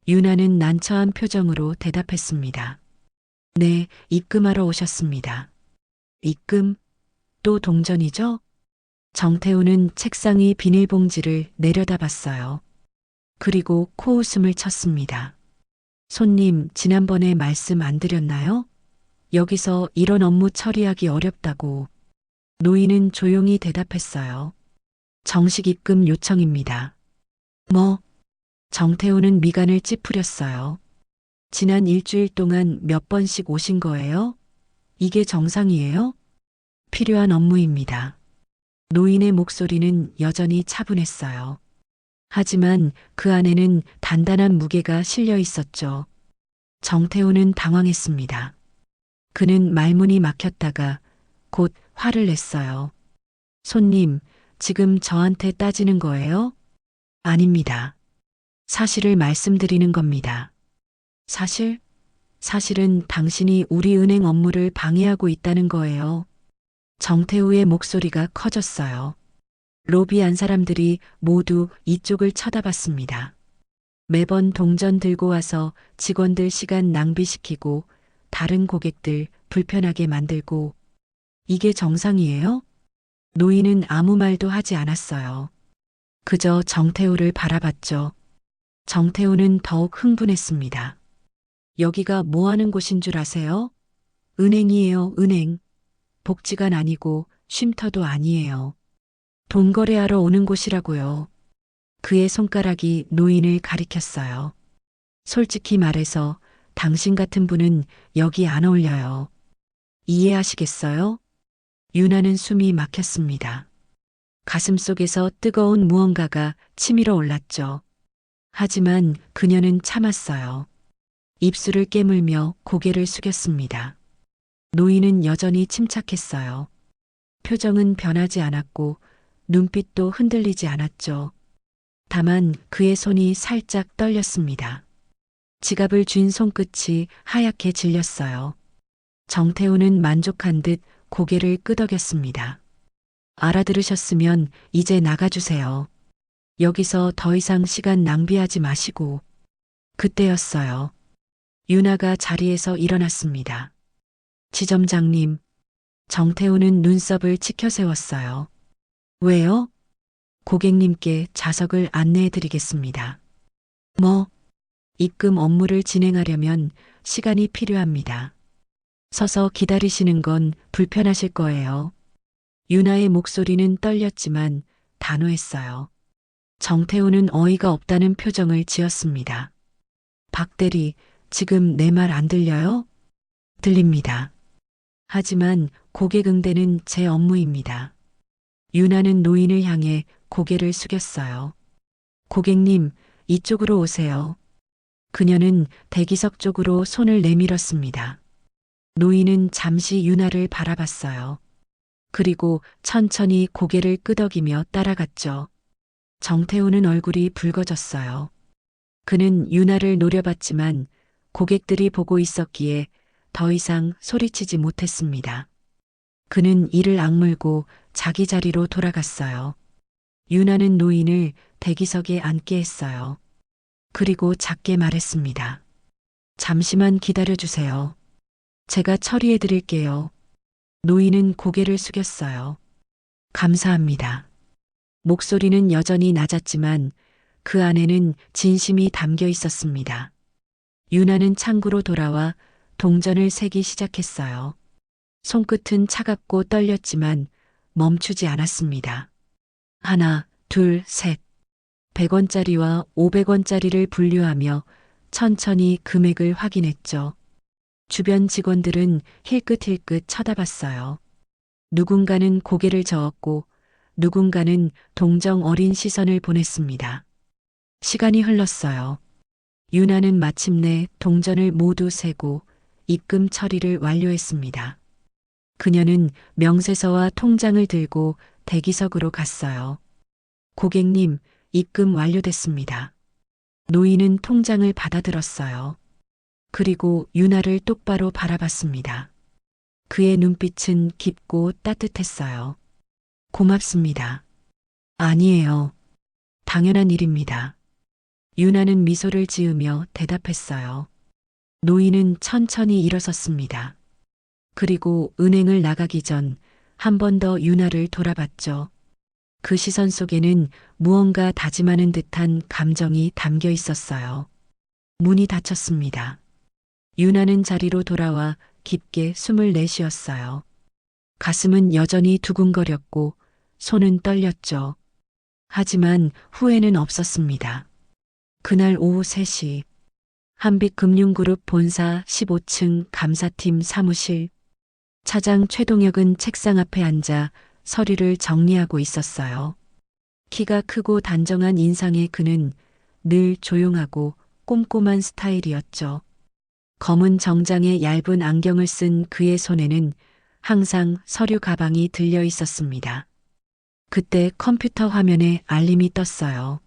유나는 난처한 표정으로 대답했습니다. 네, 입금하러 오셨습니다. 입금? 또 동전이죠? 정태우는 책상 위 비닐봉지를 내려다봤어요. 그리고 코웃음을 쳤습니다. 손님, 지난번에 말씀 안 드렸나요? 여기서 이런 업무 처리하기 어렵다고. 노인은 조용히 대답했어요. 정식 입금 요청입니다. 뭐? 정태우는 미간을 찌푸렸어요. 지난 일주일 동안 몇 번씩 오신 거예요? 이게 정상이에요? 필요한 업무입니다. 노인의 목소리는 여전히 차분했어요. 하지만 그 안에는 단단한 무게가 실려 있었죠. 정태우는 당황했습니다. 그는 말문이 막혔다가 곧 화를 냈어요. 손님, 지금 저한테 따지는 거예요? 아닙니다. 사실을 말씀드리는 겁니다. 사실? 사실은 당신이 우리 은행 업무를 방해하고 있다는 거예요. 정태우의 목소리가 커졌어요. 로비 안 사람들이 모두 이쪽을 쳐다봤습니다. 매번 동전 들고 와서 직원들 시간 낭비시키고 다른 고객들 불편하게 만들고 이게 정상이에요? 노인은 아무 말도 하지 않았어요. 그저 정태우를 바라봤죠. 정태우는 더욱 흥분했습니다. 여기가 뭐 하는 곳인 줄 아세요? 은행이에요, 은행. 복지관 아니고 쉼터도 아니에요. 돈 거래하러 오는 곳이라고요. 그의 손가락이 노인을 가리켰어요. 솔직히 말해서 당신 같은 분은 여기 안 어울려요. 이해하시겠어요? 유나는 숨이 막혔습니다. 가슴속에서 뜨거운 무언가가 치밀어 올랐죠. 하지만 그녀는 참았어요. 입술을 깨물며 고개를 숙였습니다. 노인은 여전히 침착했어요. 표정은 변하지 않았고 눈빛도 흔들리지 않았죠. 다만 그의 손이 살짝 떨렸습니다. 지갑을 쥔 손끝이 하얗게 질렸어요. 정태우는 만족한 듯 고개를 끄덕였습니다. 알아들으셨으면 이제 나가주세요. 여기서 더 이상 시간 낭비하지 마시고. 그때였어요. 유나가 자리에서 일어났습니다. 지점장님, 정태우는 눈썹을 치켜세웠어요. 왜요? 고객님께 좌석을 안내해드리겠습니다. 뭐? 입금 업무를 진행하려면 시간이 필요합니다. 서서 기다리시는 건 불편하실 거예요. 유나의 목소리는 떨렸지만 단호했어요. 정태우는 어이가 없다는 표정을 지었습니다. 박 대리, 지금 내 말 안 들려요? 들립니다. 하지만 고객 응대는 제 업무입니다. 유나는 노인을 향해 고개를 숙였어요. 고객님, 이쪽으로 오세요. 그녀는 대기석 쪽으로 손을 내밀었습니다. 노인은 잠시 유나를 바라봤어요. 그리고 천천히 고개를 끄덕이며 따라갔죠. 정태우는 얼굴이 붉어졌어요. 그는 유나를 노려봤지만 고객들이 보고 있었기에 더 이상 소리치지 못했습니다. 그는 이를 악물고 자기 자리로 돌아갔어요. 유나는 노인을 대기석에 앉게 했어요. 그리고 작게 말했습니다. 잠시만 기다려주세요. 제가 처리해 드릴게요. 노인은 고개를 숙였어요. 감사합니다. 목소리는 여전히 낮았지만 그 안에는 진심이 담겨 있었습니다. 유나는 창구로 돌아와 동전을 세기 시작했어요. 손끝은 차갑고 떨렸지만 멈추지 않았습니다. 하나, 둘, 셋. 100원짜리와 500원짜리를 분류하며 천천히 금액을 확인했죠. 주변 직원들은 힐끗힐끗 쳐다봤어요. 누군가는 고개를 저었고 누군가는 동정 어린 시선을 보냈습니다. 시간이 흘렀어요. 유나는 마침내 동전을 모두 세고 입금 처리를 완료했습니다. 그녀는 명세서와 통장을 들고 대기석으로 갔어요. 고객님, 입금 완료됐습니다. 노인은 통장을 받아들었어요. 그리고 유나를 똑바로 바라봤습니다. 그의 눈빛은 깊고 따뜻했어요. 고맙습니다. 아니에요. 당연한 일입니다. 유나는 미소를 지으며 대답했어요. 노인은 천천히 일어섰습니다. 그리고 은행을 나가기 전 한 번 더 유나를 돌아봤죠. 그 시선 속에는 무언가 다짐하는 듯한 감정이 담겨 있었어요. 문이 닫혔습니다. 유나는 자리로 돌아와 깊게 숨을 내쉬었어요. 가슴은 여전히 두근거렸고 손은 떨렸죠. 하지만 후회는 없었습니다. 그날 오후 3시 한빛금융그룹 본사 15층 감사팀 사무실. 차장 최동혁은 책상 앞에 앉아 서류를 정리하고 있었어요. 키가 크고 단정한 인상의 그는 늘 조용하고 꼼꼼한 스타일이었죠. 검은 정장에 얇은 안경을 쓴 그의 손에는 항상 서류 가방이 들려 있었습니다. 그때 컴퓨터 화면에 알림이 떴어요.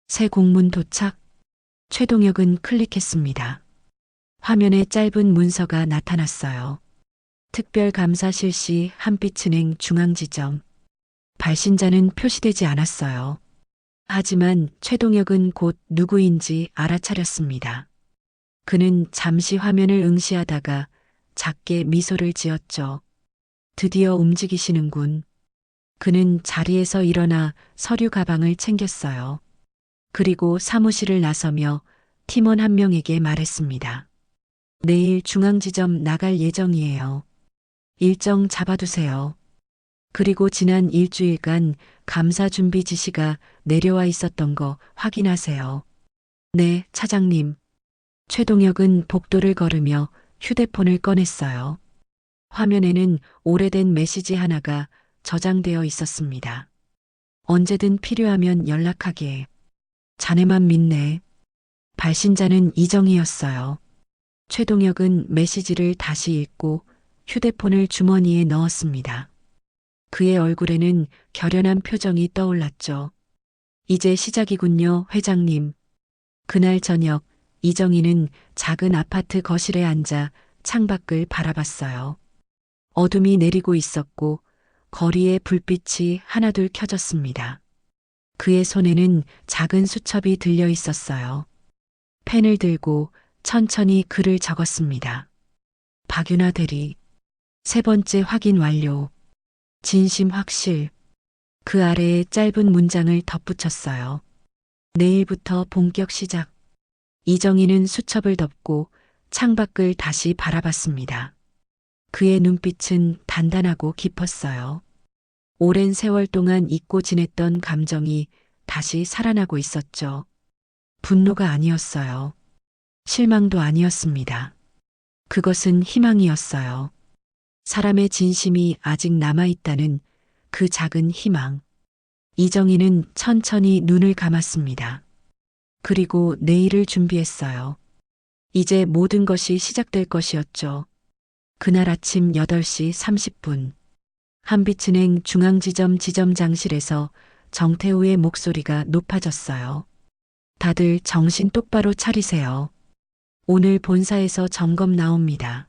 새 공문 도착. 최동혁은 클릭했습니다. 화면에 짧은 문서가 나타났어요. 특별감사 실시 한빛은행 중앙지점. 발신자는 표시되지 않았어요. 하지만 최동혁은 곧 누구인지 알아차렸습니다. 그는 잠시 화면을 응시하다가 작게 미소를 지었죠. 드디어 움직이시는군. 그는 자리에서 일어나 서류 가방을 챙겼어요. 그리고 사무실을 나서며 팀원 한 명에게 말했습니다. 내일 중앙지점 나갈 예정이에요. 일정 잡아두세요. 그리고 지난 일주일간 감사 준비 지시가 내려와 있었던 거 확인하세요. 네, 차장님. 최동혁은 복도를 걸으며 휴대폰을 꺼냈어요. 화면에는 오래된 메시지 하나가 저장되어 있었습니다. 언제든 필요하면 연락하게. 자네만 믿네. 발신자는 이정희였어요. 최동혁은 메시지를 다시 읽고 휴대폰을 주머니에 넣었습니다. 그의 얼굴에는 결연한 표정이 떠올랐죠. 이제 시작이군요, 회장님. 그날 저녁 이정희는 작은 아파트 거실에 앉아 창밖을 바라봤어요. 어둠이 내리고 있었고 거리에 불빛이 하나둘 켜졌습니다. 그의 손에는 작은 수첩이 들려 있었어요. 펜을 들고 천천히 글을 적었습니다. 박윤아 대리. 3번째 확인 완료. 진심 확실. 그 아래에 짧은 문장을 덧붙였어요. 내일부터 본격 시작. 이정희는 수첩을 덮고 창밖을 다시 바라봤습니다. 그의 눈빛은 단단하고 깊었어요. 오랜 세월 동안 잊고 지냈던 감정이 다시 살아나고 있었죠. 분노가 아니었어요. 실망도 아니었습니다. 그것은 희망이었어요. 사람의 진심이 아직 남아있다는 그 작은 희망. 이정희는 천천히 눈을 감았습니다. 그리고 내일을 준비했어요. 이제 모든 것이 시작될 것이었죠. 그날 아침 8시 30분. 한빛은행 중앙지점 지점장실에서 정태우의 목소리가 높아졌어요. 다들 정신 똑바로 차리세요. 오늘 본사에서 점검 나옵니다.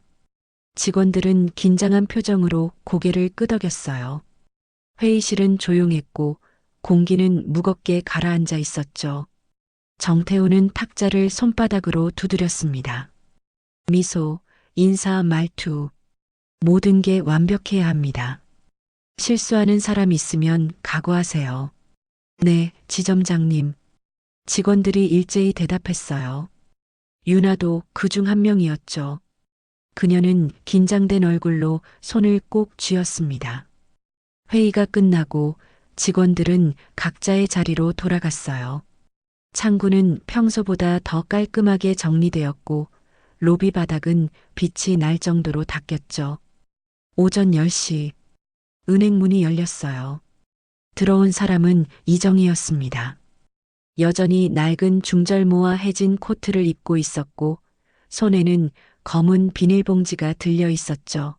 직원들은 긴장한 표정으로 고개를 끄덕였어요. 회의실은 조용했고 공기는 무겁게 가라앉아 있었죠. 정태우는 탁자를 손바닥으로 두드렸습니다. 미소, 인사, 말투, 모든 게 완벽해야 합니다. 실수하는 사람 있으면 각오하세요. 네, 지점장님. 직원들이 일제히 대답했어요. 유나도 그중 한 명이었죠. 그녀는 긴장된 얼굴로 손을 꼭 쥐었습니다. 회의가 끝나고 직원들은 각자의 자리로 돌아갔어요. 창구는 평소보다 더 깔끔하게 정리되었고 로비 바닥은 빛이 날 정도로 닦였죠. 오전 10시 은행 문이 열렸어요. 들어온 사람은 이정희였습니다. 여전히 낡은 중절모와 해진 코트를 입고 있었고 손에는 검은 비닐봉지가 들려 있었죠.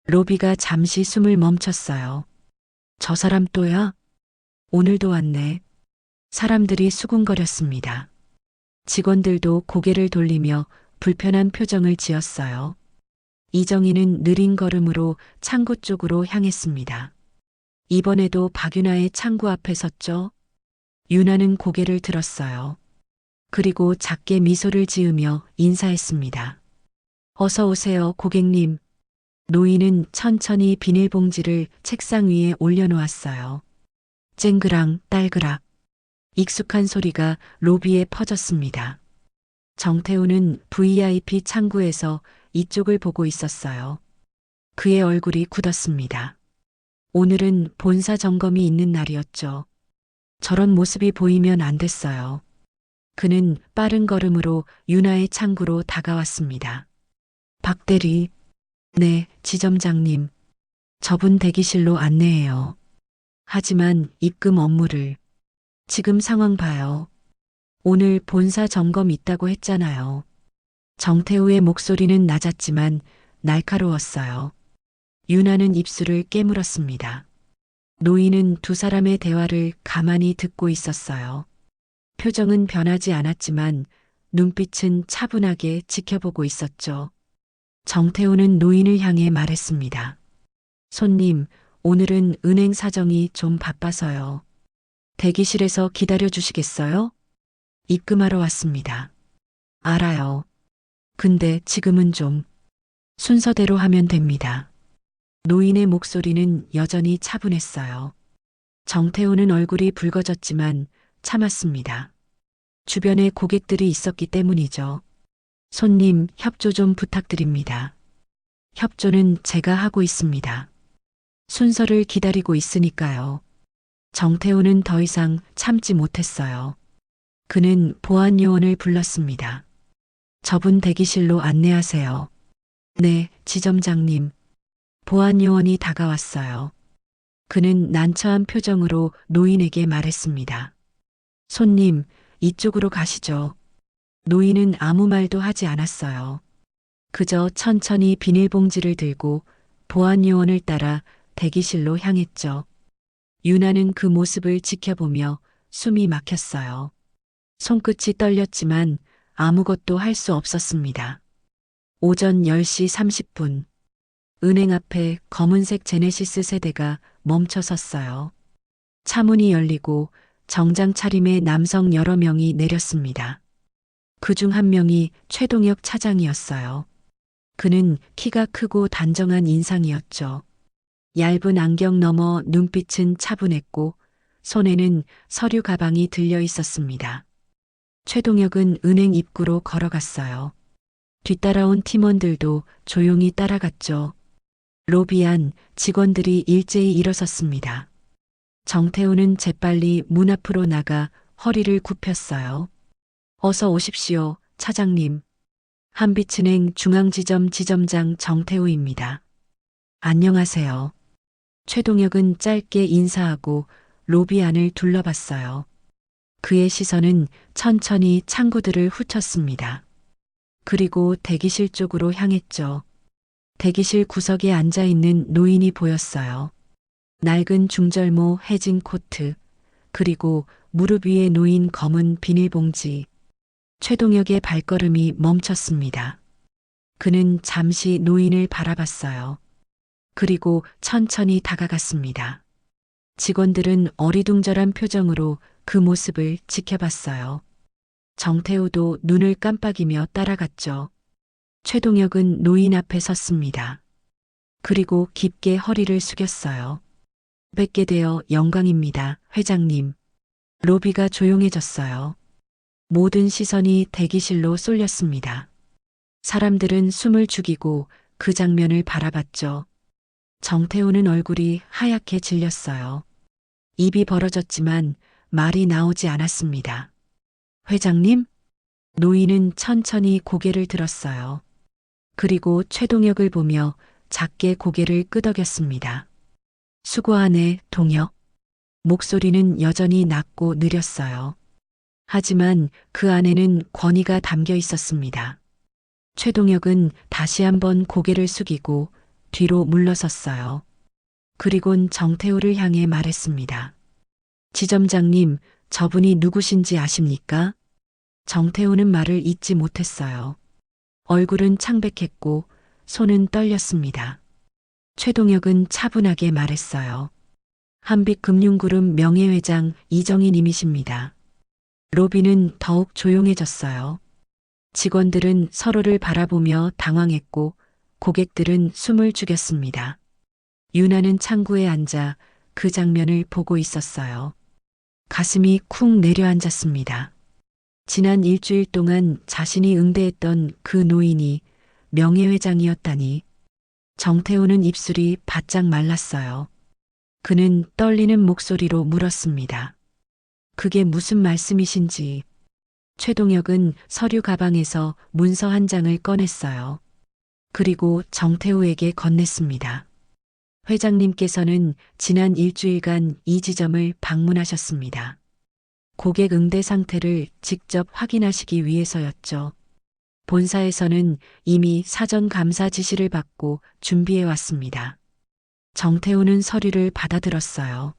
로비가 잠시 숨을 멈췄어요. 저 사람 또야? 오늘도 왔네. 사람들이 수군거렸습니다. 직원들도 고개를 돌리며 불편한 표정을 지었어요. 이정희는 느린 걸음으로 창구 쪽으로 향했습니다. 이번에도 박윤아의 창구 앞에 섰죠. 윤아는 고개를 들었어요. 그리고 작게 미소를 지으며 인사했습니다. 어서 오세요, 고객님. 노인은 천천히 비닐봉지를 책상 위에 올려놓았어요. 쨍그랑 딸그락. 익숙한 소리가 로비에 퍼졌습니다. 정태우는 VIP 창구에서 이쪽을 보고 있었어요. 그의 얼굴이 굳었습니다. 오늘은 본사 점검이 있는 날이었죠. 저런 모습이 보이면 안 됐어요. 그는 빠른 걸음으로 윤아의 창구로 다가왔습니다. 박 대리. 네, 지점장님. 저분 대기실로 안내해요. 하지만 입금 업무를. 지금 상황 봐요. 오늘 본사 점검 있다고 했잖아요. 정태우의 목소리는 낮았지만 날카로웠어요. 윤아는 입술을 깨물었습니다. 노인은 두 사람의 대화를 가만히 듣고 있었어요. 표정은 변하지 않았지만 눈빛은 차분하게 지켜보고 있었죠. 정태우는 노인을 향해 말했습니다. 손님, 오늘은 은행 사정이 좀 바빠서요. 대기실에서 기다려 주시겠어요? 입금하러 왔습니다. 알아요. 근데 지금은 좀 순서대로 하면 됩니다. 노인의 목소리는 여전히 차분했어요. 정태우는 얼굴이 붉어졌지만 참았습니다. 주변에 고객들이 있었기 때문이죠. 손님, 협조 좀 부탁드립니다. 협조는 제가 하고 있습니다. 순서를 기다리고 있으니까요. 정태우는 더 이상 참지 못했어요. 그는 보안 요원을 불렀습니다. 저분 대기실로 안내하세요. 네, 지점장님. 보안 요원이 다가왔어요. 그는 난처한 표정으로 노인에게 말했습니다. 손님, 이쪽으로 가시죠. 노인은 아무 말도 하지 않았어요. 그저 천천히 비닐봉지를 들고 보안 요원을 따라 대기실로 향했죠. 윤아는 그 모습을 지켜보며 숨이 막혔어요. 손끝이 떨렸지만 아무것도 할 수 없었습니다. 오전 10시 30분. 은행 앞에 검은색 제네시스 세대가 멈춰 섰어요. 차문이 열리고 정장 차림의 남성 여러 명이 내렸습니다. 그중 한 명이 최동혁 차장이었어요. 그는 키가 크고 단정한 인상이었죠. 얇은 안경 너머 눈빛은 차분했고 손에는 서류 가방이 들려 있었습니다. 최동혁은 은행 입구로 걸어갔어요. 뒤따라온 팀원들도 조용히 따라갔죠. 로비 안 직원들이 일제히 일어섰습니다. 정태우는 재빨리 문 앞으로 나가 허리를 굽혔어요. 어서 오십시오, 차장님. 한빛은행 중앙지점 지점장 정태우입니다. 안녕하세요. 최동혁은 짧게 인사하고 로비 안을 둘러봤어요. 그의 시선은 천천히 창구들을 훑었습니다. 그리고 대기실 쪽으로 향했죠. 대기실 구석에 앉아있는 노인이 보였어요. 낡은 중절모 해진 코트, 그리고 무릎 위에 놓인 검은 비닐봉지. 최동혁의 발걸음이 멈췄습니다. 그는 잠시 노인을 바라봤어요. 그리고 천천히 다가갔습니다. 직원들은 어리둥절한 표정으로 그 모습을 지켜봤어요. 정태우도 눈을 깜빡이며 따라갔죠. 최동혁은 노인 앞에 섰습니다. 그리고 깊게 허리를 숙였어요. 뵙게 되어 영광입니다, 회장님. 로비가 조용해졌어요. 모든 시선이 대기실로 쏠렸습니다. 사람들은 숨을 죽이고 그 장면을 바라봤죠. 정태우는 얼굴이 하얗게 질렸어요. 입이 벌어졌지만 말이 나오지 않았습니다. 회장님? 노인은 천천히 고개를 들었어요. 그리고 최동혁을 보며 작게 고개를 끄덕였습니다. 수고하네, 동혁. 목소리는 여전히 낮고 느렸어요. 하지만 그 안에는 권위가 담겨 있었습니다. 최동혁은 다시 한번 고개를 숙이고 뒤로 물러섰어요. 그리곤 정태호를 향해 말했습니다. 지점장님, 저분이 누구신지 아십니까? 정태호는 말을 잇지 못했어요. 얼굴은 창백했고 손은 떨렸습니다. 최동혁은 차분하게 말했어요. 한빛금융그룹 명예회장 이정희님이십니다. 로비는 더욱 조용해졌어요. 직원들은 서로를 바라보며 당황했고 고객들은 숨을 죽였습니다. 유나는 창구에 앉아 그 장면을 보고 있었어요. 가슴이 쿵 내려앉았습니다. 지난 일주일 동안 자신이 응대했던 그 노인이 명예회장이었다니. 정태호는 입술이 바짝 말랐어요. 그는 떨리는 목소리로 물었습니다. 그게 무슨 말씀이신지. 최동혁은 서류 가방에서 문서 한 장을 꺼냈어요. 그리고 정태호에게 건넸습니다. 회장님께서는 지난 일주일간 이 지점을 방문하셨습니다. 고객 응대 상태를 직접 확인하시기 위해서였죠. 본사에서는 이미 사전 감사 지시를 받고 준비해 왔습니다. 정태호는 서류를 받아들었어요.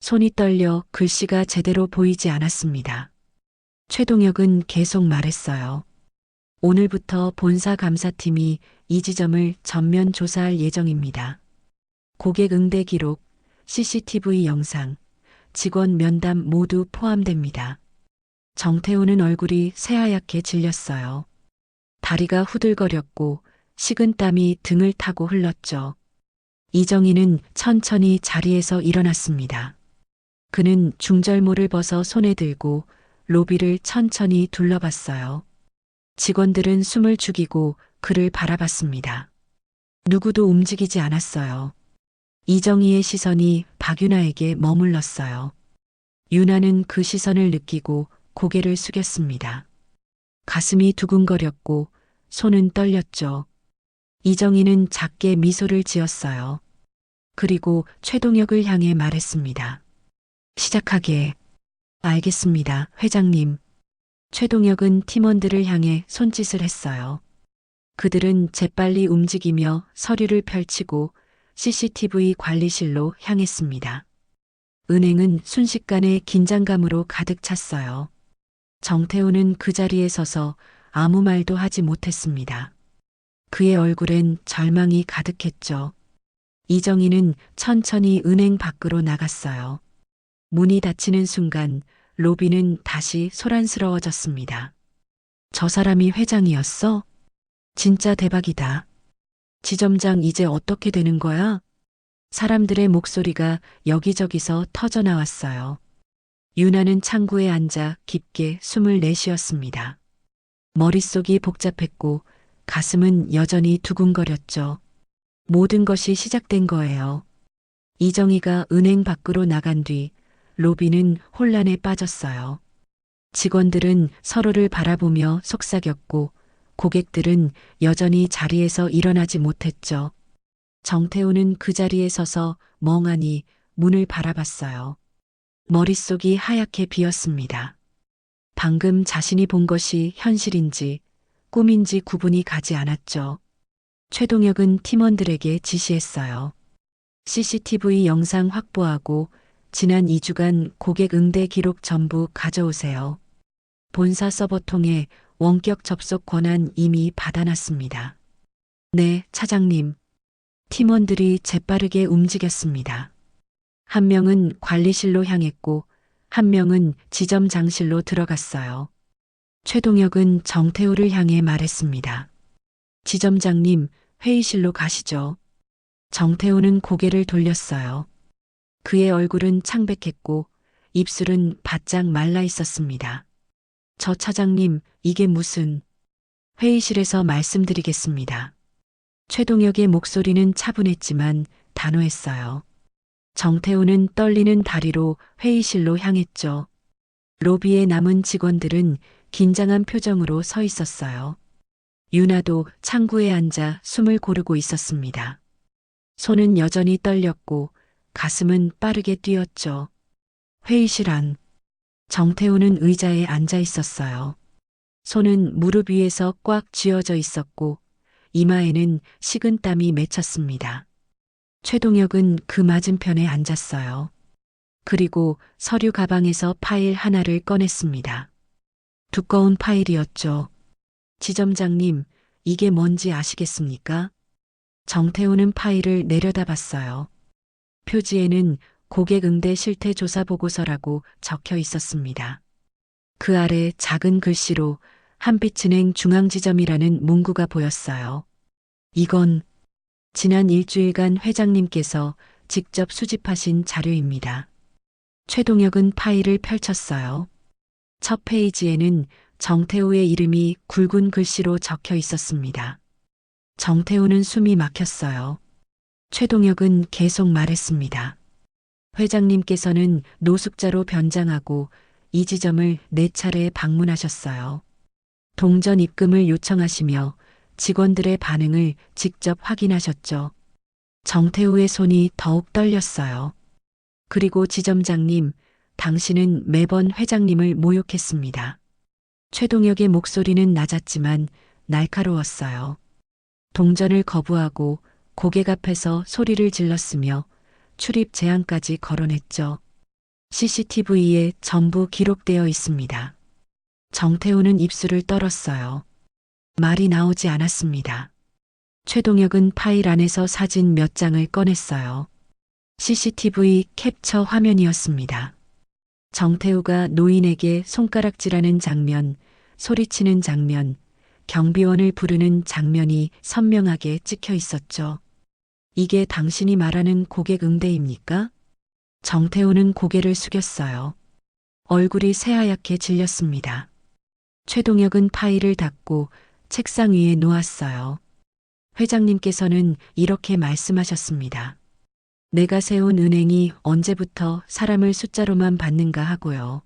손이 떨려 글씨가 제대로 보이지 않았습니다. 최동혁은 계속 말했어요. 오늘부터 본사 감사팀이 이 지점을 전면 조사할 예정입니다. 고객 응대 기록, CCTV 영상, 직원 면담 모두 포함됩니다. 정태호는 얼굴이 새하얗게 질렸어요. 다리가 후들거렸고 식은땀이 등을 타고 흘렀죠. 이정희는 천천히 자리에서 일어났습니다. 그는 중절모를 벗어 손에 들고 로비를 천천히 둘러봤어요. 직원들은 숨을 죽이고 그를 바라봤습니다. 누구도 움직이지 않았어요. 이정희의 시선이 박유나에게 머물렀어요. 유나는 그 시선을 느끼고 고개를 숙였습니다. 가슴이 두근거렸고 손은 떨렸죠. 이정희는 작게 미소를 지었어요. 그리고 최동혁을 향해 말했습니다. 시작하게. 알겠습니다, 회장님. 최동혁은 팀원들을 향해 손짓을 했어요. 그들은 재빨리 움직이며 서류를 펼치고 CCTV 관리실로 향했습니다. 은행은 순식간에 긴장감으로 가득 찼어요. 정태호는 그 자리에 서서 아무 말도 하지 못했습니다. 그의 얼굴엔 절망이 가득했죠. 이정희는 천천히 은행 밖으로 나갔어요. 문이 닫히는 순간 로비는 다시 소란스러워졌습니다. 저 사람이 회장이었어? 진짜 대박이다. 지점장 이제 어떻게 되는 거야? 사람들의 목소리가 여기저기서 터져 나왔어요. 유나는 창구에 앉아 깊게 숨을 내쉬었습니다. 머릿속이 복잡했고 가슴은 여전히 두근거렸죠. 모든 것이 시작된 거예요. 이정희가 은행 밖으로 나간 뒤 로비는 혼란에 빠졌어요. 직원들은 서로를 바라보며 속삭였고 고객들은 여전히 자리에서 일어나지 못했죠. 정태호는 그 자리에 서서 멍하니 문을 바라봤어요. 머릿속이 하얗게 비었습니다. 방금 자신이 본 것이 현실인지 꿈인지 구분이 가지 않았죠. 최동혁은 팀원들에게 지시했어요. CCTV 영상 확보하고 지난 2주간 고객 응대 기록 전부 가져오세요. 본사 서버 통해 원격 접속 권한 이미 받아놨습니다. 네, 차장님. 팀원들이 재빠르게 움직였습니다. 한 명은 관리실로 향했고 한 명은 지점장실로 들어갔어요. 최동혁은 정태호를 향해 말했습니다. 지점장님, 회의실로 가시죠. 정태호는 고개를 돌렸어요. 그의 얼굴은 창백했고 입술은 바짝 말라 있었습니다. 저 차장님, 이게 무슨... 회의실에서 말씀드리겠습니다. 최동혁의 목소리는 차분했지만 단호했어요. 정태호는 떨리는 다리로 회의실로 향했죠. 로비에 남은 직원들은 긴장한 표정으로 서 있었어요. 유나도 창구에 앉아 숨을 고르고 있었습니다. 손은 여전히 떨렸고 가슴은 빠르게 뛰었죠. 회의실 안. 정태우는 의자에 앉아 있었어요. 손은 무릎 위에서 꽉 쥐어져 있었고 이마에는 식은땀이 맺혔습니다. 최동혁은 그 맞은편에 앉았어요. 그리고 서류 가방에서 파일 하나를 꺼냈습니다. 두꺼운 파일이었죠. 지점장님, 이게 뭔지 아시겠습니까? 정태우는 파일을 내려다봤어요. 표지에는 고객 응대 실태 조사 보고서라고 적혀 있었습니다. 그 아래 작은 글씨로 한빛은행 중앙지점이라는 문구가 보였어요. 이건 지난 일주일간 회장님께서 직접 수집하신 자료입니다. 최동혁은 파일을 펼쳤어요. 첫 페이지에는 정태우의 이름이 굵은 글씨로 적혀 있었습니다. 정태우는 숨이 막혔어요. 최동혁은 계속 말했습니다. 회장님께서는 노숙자로 변장하고 이 지점을 4차례 방문하셨어요. 동전 입금을 요청하시며 직원들의 반응을 직접 확인하셨죠. 정태우의 손이 더욱 떨렸어요. 그리고 지점장님, 당신은 매번 회장님을 모욕했습니다. 최동혁의 목소리는 낮았지만 날카로웠어요. 동전을 거부하고 고객 앞에서 소리를 질렀으며 출입 제한까지 거론했죠. CCTV에 전부 기록되어 있습니다. 정태우는 입술을 떨었어요. 말이 나오지 않았습니다. 최동혁은 파일 안에서 사진 몇 장을 꺼냈어요. CCTV 캡처 화면이었습니다. 정태우가 노인에게 손가락질하는 장면, 소리치는 장면, 경비원을 부르는 장면이 선명하게 찍혀 있었죠. 이게 당신이 말하는 고객 응대입니까? 정태우는 고개를 숙였어요. 얼굴이 새하얗게 질렸습니다. 최동혁은 파일을 닫고 책상 위에 놓았어요. 회장님께서는 이렇게 말씀하셨습니다. 내가 세운 은행이 언제부터 사람을 숫자로만 받는가 하고요.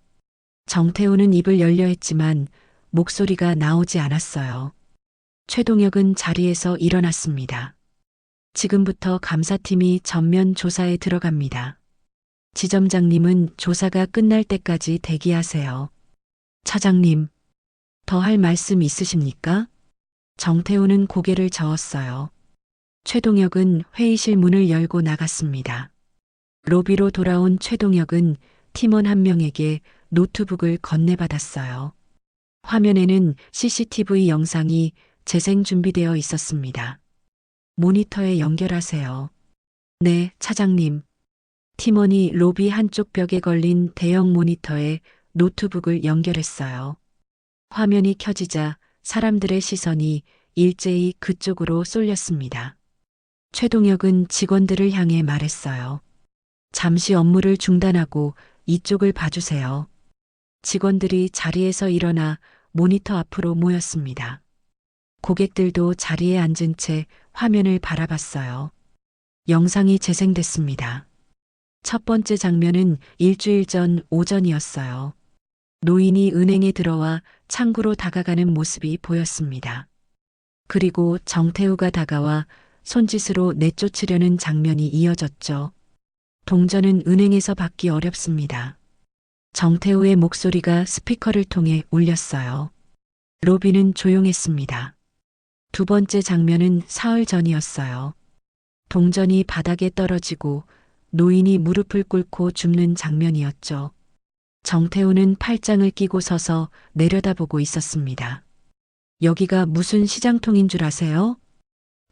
정태우는 입을 열려 했지만 목소리가 나오지 않았어요. 최동혁은 자리에서 일어났습니다. 지금부터 감사팀이 전면 조사에 들어갑니다. 지점장님은 조사가 끝날 때까지 대기하세요. 차장님, 더 할 말씀 있으십니까? 정태우는 고개를 저었어요. 최동혁은 회의실 문을 열고 나갔습니다. 로비로 돌아온 최동혁은 팀원 한 명에게 노트북을 건네받았어요. 화면에는 CCTV 영상이 재생 준비되어 있었습니다. 모니터에 연결하세요. 네, 차장님. 팀원이 로비 한쪽 벽에 걸린 대형 모니터에 노트북을 연결했어요. 화면이 켜지자 사람들의 시선이 일제히 그쪽으로 쏠렸습니다. 최동혁은 직원들을 향해 말했어요. 잠시 업무를 중단하고 이쪽을 봐주세요. 직원들이 자리에서 일어나 모니터 앞으로 모였습니다. 고객들도 자리에 앉은 채 화면을 바라봤어요. 영상이 재생됐습니다. 첫 번째 장면은 일주일 전 오전이었어요. 노인이 은행에 들어와 창구로 다가가는 모습이 보였습니다. 그리고 정태우가 다가와 손짓으로 내쫓으려는 장면이 이어졌죠. 동전은 은행에서 받기 어렵습니다. 정태우의 목소리가 스피커를 통해 울렸어요. 로비는 조용했습니다. 두 번째 장면은 사흘 전이었어요. 동전이 바닥에 떨어지고 노인이 무릎을 꿇고 줍는 장면이었죠. 정태우는 팔짱을 끼고 서서 내려다보고 있었습니다. 여기가 무슨 시장통인 줄 아세요?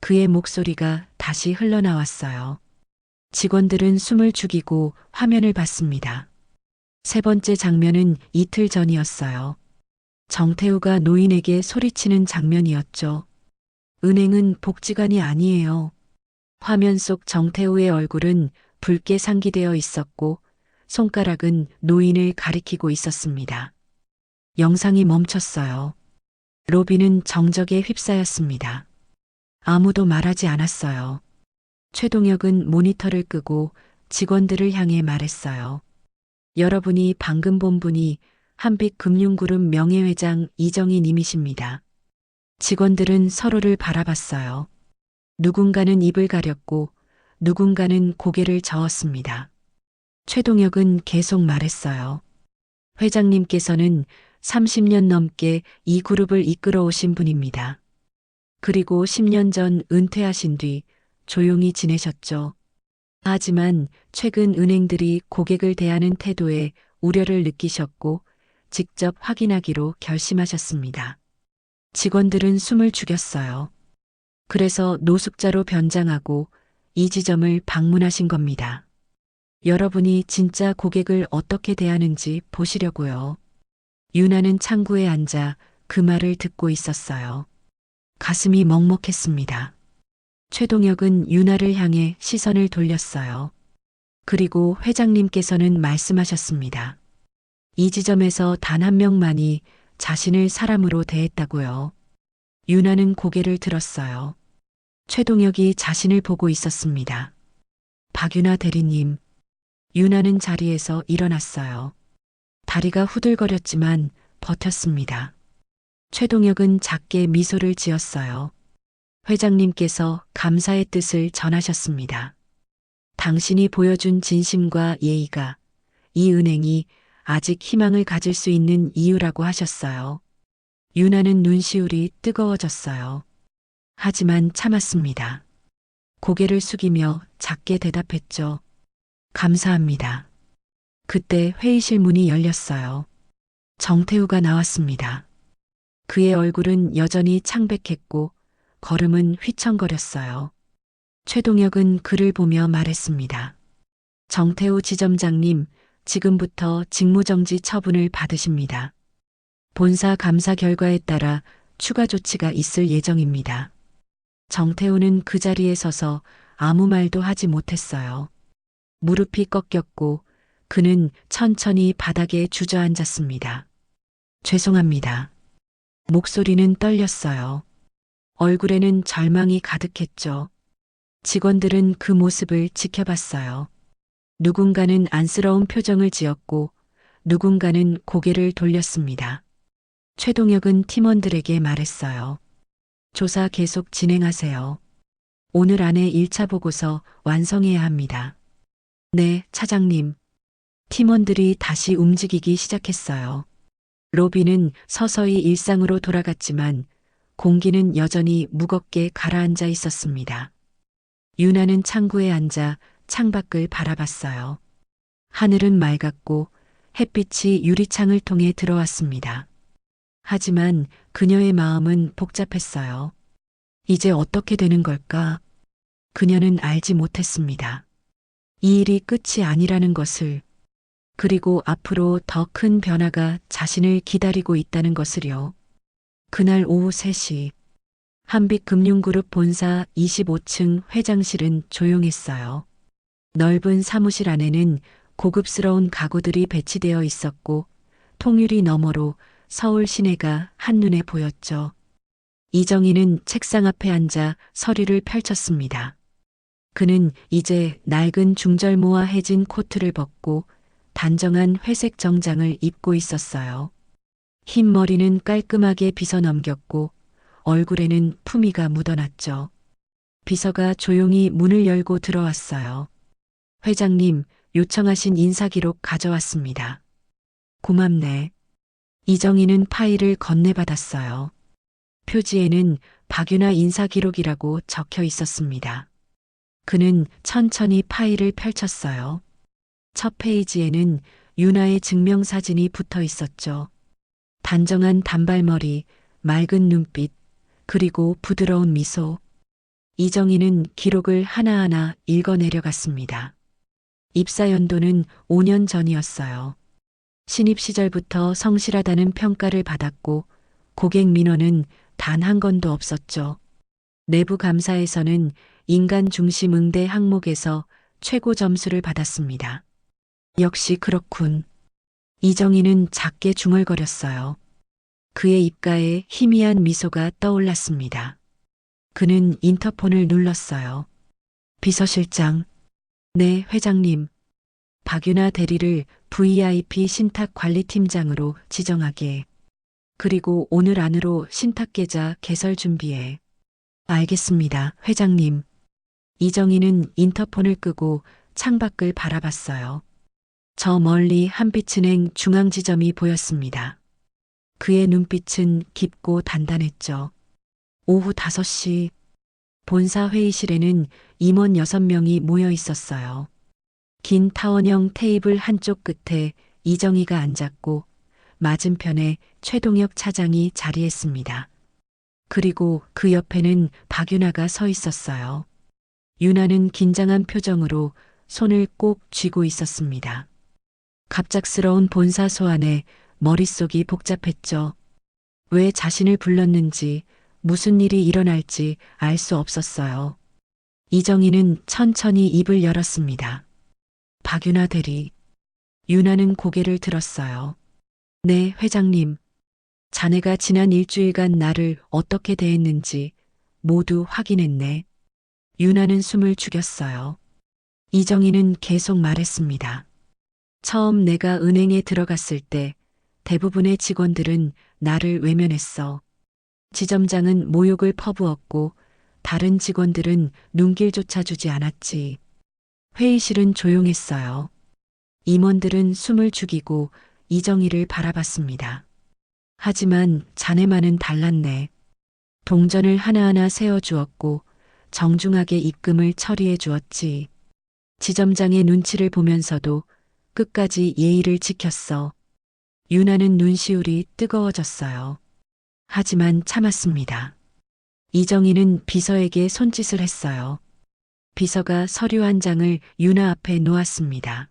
그의 목소리가 다시 흘러나왔어요. 직원들은 숨을 죽이고 화면을 봤습니다. 세 번째 장면은 이틀 전이었어요. 정태우가 노인에게 소리치는 장면이었죠. 은행은 복지관이 아니에요. 화면 속 정태우의 얼굴은 붉게 상기되어 있었고 손가락은 노인을 가리키고 있었습니다. 영상이 멈췄어요. 로비는 정적에 휩싸였습니다. 아무도 말하지 않았어요. 최동혁은 모니터를 끄고 직원들을 향해 말했어요. 여러분이 방금 본 분이 한빛금융그룹 명예회장 이정희 님이십니다. 직원들은 서로를 바라봤어요. 누군가는 입을 가렸고 누군가는 고개를 저었습니다. 최동혁은 계속 말했어요. 회장님께서는 30년 넘게 이 그룹을 이끌어 오신 분입니다. 그리고 10년 전 은퇴하신 뒤 조용히 지내셨죠. 하지만 최근 은행들이 고객을 대하는 태도에 우려를 느끼셨고 직접 확인하기로 결심하셨습니다. 직원들은 숨을 죽였어요. 그래서 노숙자로 변장하고 이 지점을 방문하신 겁니다. 여러분이 진짜 고객을 어떻게 대하는지 보시려고요. 유나는 창구에 앉아 그 말을 듣고 있었어요. 가슴이 먹먹했습니다. 최동혁은 유나를 향해 시선을 돌렸어요. 그리고 회장님께서는 말씀하셨습니다. 이 지점에서 단 한 명만이 자신을 사람으로 대했다고요. 유나는 고개를 들었어요. 최동혁이 자신을 보고 있었습니다. 박유나 대리님. 유나는 자리에서 일어났어요. 다리가 후들거렸지만 버텼습니다. 최동혁은 작게 미소를 지었어요. 회장님께서 감사의 뜻을 전하셨습니다. 당신이 보여준 진심과 예의가 이 은행이 아직 희망을 가질 수 있는 이유라고 하셨어요. 유나는 눈시울이 뜨거워졌어요. 하지만 참았습니다. 고개를 숙이며 작게 대답했죠. 감사합니다. 그때 회의실 문이 열렸어요. 정태우가 나왔습니다. 그의 얼굴은 여전히 창백했고 걸음은 휘청거렸어요. 최동혁은 그를 보며 말했습니다. 정태우 지점장님, 지금부터 직무정지 처분을 받으십니다. 본사 감사 결과에 따라 추가 조치가 있을 예정입니다. 정태우는 그 자리에 서서 아무 말도 하지 못했어요. 무릎이 꺾였고 그는 천천히 바닥에 주저앉았습니다. 죄송합니다. 목소리는 떨렸어요. 얼굴에는 절망이 가득했죠. 직원들은 그 모습을 지켜봤어요. 누군가는 안쓰러운 표정을 지었고 누군가는 고개를 돌렸습니다. 최동혁은 팀원들에게 말했어요. 조사 계속 진행하세요. 오늘 안에 1차 보고서 완성해야 합니다. 네, 차장님. 팀원들이 다시 움직이기 시작했어요. 로비는 서서히 일상으로 돌아갔지만 공기는 여전히 무겁게 가라앉아 있었습니다. 유나는 창구에 앉아 창밖을 바라봤어요. 하늘은 맑았고 햇빛이 유리창을 통해 들어왔습니다. 하지만 그녀의 마음은 복잡했어요. 이제 어떻게 되는 걸까? 그녀는 알지 못했습니다. 이 일이 끝이 아니라는 것을, 그리고 앞으로 더 큰 변화가 자신을 기다리고 있다는 것을요. 그날 오후 3시, 한빛금융그룹 본사 25층 회장실은 조용했어요. 넓은 사무실 안에는 고급스러운 가구들이 배치되어 있었고 통유리 너머로 서울 시내가 한눈에 보였죠. 이정희는 책상 앞에 앉아 서류를 펼쳤습니다. 그는 이제 낡은 중절모와 해진 코트를 벗고 단정한 회색 정장을 입고 있었어요. 흰 머리는 깔끔하게 빗어 넘겼고 얼굴에는 품위가 묻어났죠. 비서가 조용히 문을 열고 들어왔어요. 회장님, 요청하신 인사기록 가져왔습니다. 고맙네. 이정희는 파일을 건네받았어요. 표지에는 박유나 인사기록이라고 적혀 있었습니다. 그는 천천히 파일을 펼쳤어요. 첫 페이지에는 유나의 증명사진이 붙어 있었죠. 단정한 단발머리, 맑은 눈빛, 그리고 부드러운 미소. 이정희는 기록을 하나하나 읽어내려갔습니다. 입사 연도는 5년 전이었어요. 신입 시절부터 성실하다는 평가를 받았고 고객 민원은 단 한 건도 없었죠. 내부 감사에서는 인간 중심 응대 항목에서 최고 점수를 받았습니다. 역시 그렇군. 이정희는 작게 중얼거렸어요. 그의 입가에 희미한 미소가 떠올랐습니다. 그는 인터폰을 눌렀어요. 비서실장. 네, 회장님. 박유나 대리를 VIP 신탁관리팀장으로 지정하게. 그리고 오늘 안으로 신탁계좌 개설 준비해. 알겠습니다, 회장님. 이정희는 인터폰을 끄고 창밖을 바라봤어요. 저 멀리 한빛은행 중앙지점이 보였습니다. 그의 눈빛은 깊고 단단했죠. 오후 5시 본사 회의실에는 임원 6명이 모여 있었어요. 긴 타원형 테이블 한쪽 끝에 이정희가 앉았고 맞은편에 최동혁 차장이 자리했습니다. 그리고 그 옆에는 박윤아가 서 있었어요. 윤아는 긴장한 표정으로 손을 꼭 쥐고 있었습니다. 갑작스러운 본사 소환에 머릿속이 복잡했죠. 왜 자신을 불렀는지, 무슨 일이 일어날지 알 수 없었어요. 이정희는 천천히 입을 열었습니다. 박윤아 대리. 윤아는 고개를 들었어요. 네, 회장님. 자네가 지난 일주일간 나를 어떻게 대했는지 모두 확인했네. 윤아는 숨을 죽였어요. 이정희는 계속 말했습니다. 처음 내가 은행에 들어갔을 때 대부분의 직원들은 나를 외면했어. 지점장은 모욕을 퍼부었고 다른 직원들은 눈길조차 주지 않았지. 회의실은 조용했어요. 임원들은 숨을 죽이고 이정희를 바라봤습니다. 하지만 자네만은 달랐네. 동전을 하나하나 세어주었고 정중하게 입금을 처리해 주었지. 지점장의 눈치를 보면서도 끝까지 예의를 지켰어. 윤아는 눈시울이 뜨거워졌어요. 하지만 참았습니다. 이정희는 비서에게 손짓을 했어요. 비서가 서류 한 장을 윤아 앞에 놓았습니다.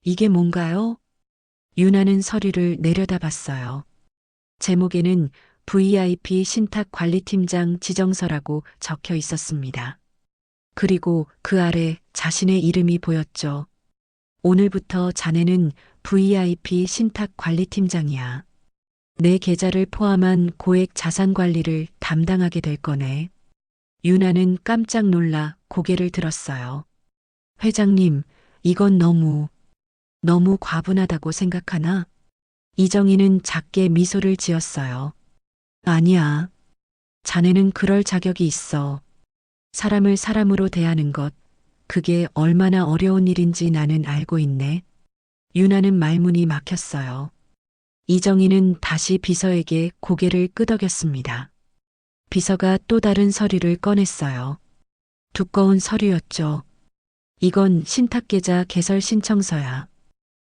이게 뭔가요? 윤아는 서류를 내려다봤어요. 제목에는 VIP 신탁관리팀장 지정서라고 적혀 있었습니다. 그리고 그 아래 자신의 이름이 보였죠. 오늘부터 자네는 VIP 신탁관리팀장이야. 내 계좌를 포함한 고액 자산 관리를 담당하게 될 거네. 윤아는 깜짝 놀라 고개를 들었어요. 회장님, 이건 너무 과분하다고 생각하나? 이정희는 작게 미소를 지었어요. 아니야. 자네는 그럴 자격이 있어. 사람을 사람으로 대하는 것, 그게 얼마나 어려운 일인지 나는 알고 있네. 윤아는 말문이 막혔어요. 이정희는 다시 비서에게 고개를 끄덕였습니다. 비서가 또 다른 서류를 꺼냈어요. 두꺼운 서류였죠. 이건 신탁계좌 개설 신청서야.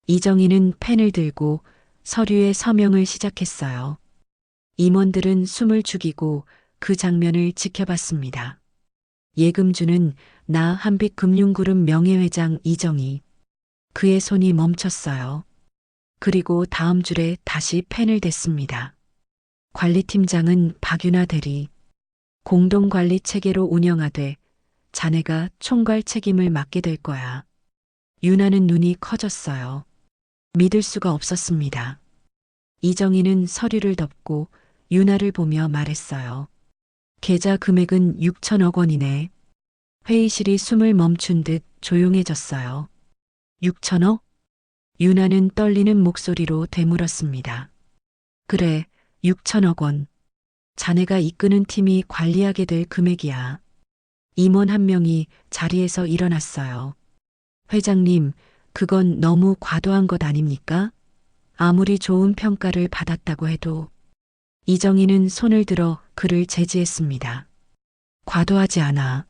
이정희는 펜을 들고 서류에 서명을 시작했어요. 임원들은 숨을 죽이고 그 장면을 지켜봤습니다. 예금주는 나 한빛금융그룹 명예회장 이정희. 그의 손이 멈췄어요. 그리고 다음 줄에 다시 펜을 댔습니다. 관리팀장은 박윤아 대리. 공동관리 체계로 운영하되 자네가 총괄 책임을 맡게 될 거야. 윤아는 눈이 커졌어요. 믿을 수가 없었습니다. 이정희는 서류를 덮고 윤아를 보며 말했어요. 계좌 금액은 6천억 원이네. 회의실이 숨을 멈춘 듯 조용해졌어요. 6천억? 윤아는 떨리는 목소리로 되물었습니다. 그래, 6천억 원. 자네가 이끄는 팀이 관리하게 될 금액이야. 임원 한 명이 자리에서 일어났어요. 회장님, 그건 너무 과도한 것 아닙니까? 아무리 좋은 평가를 받았다고 해도. 이정희는 손을 들어 그를 제지했습니다. 과도하지 않아.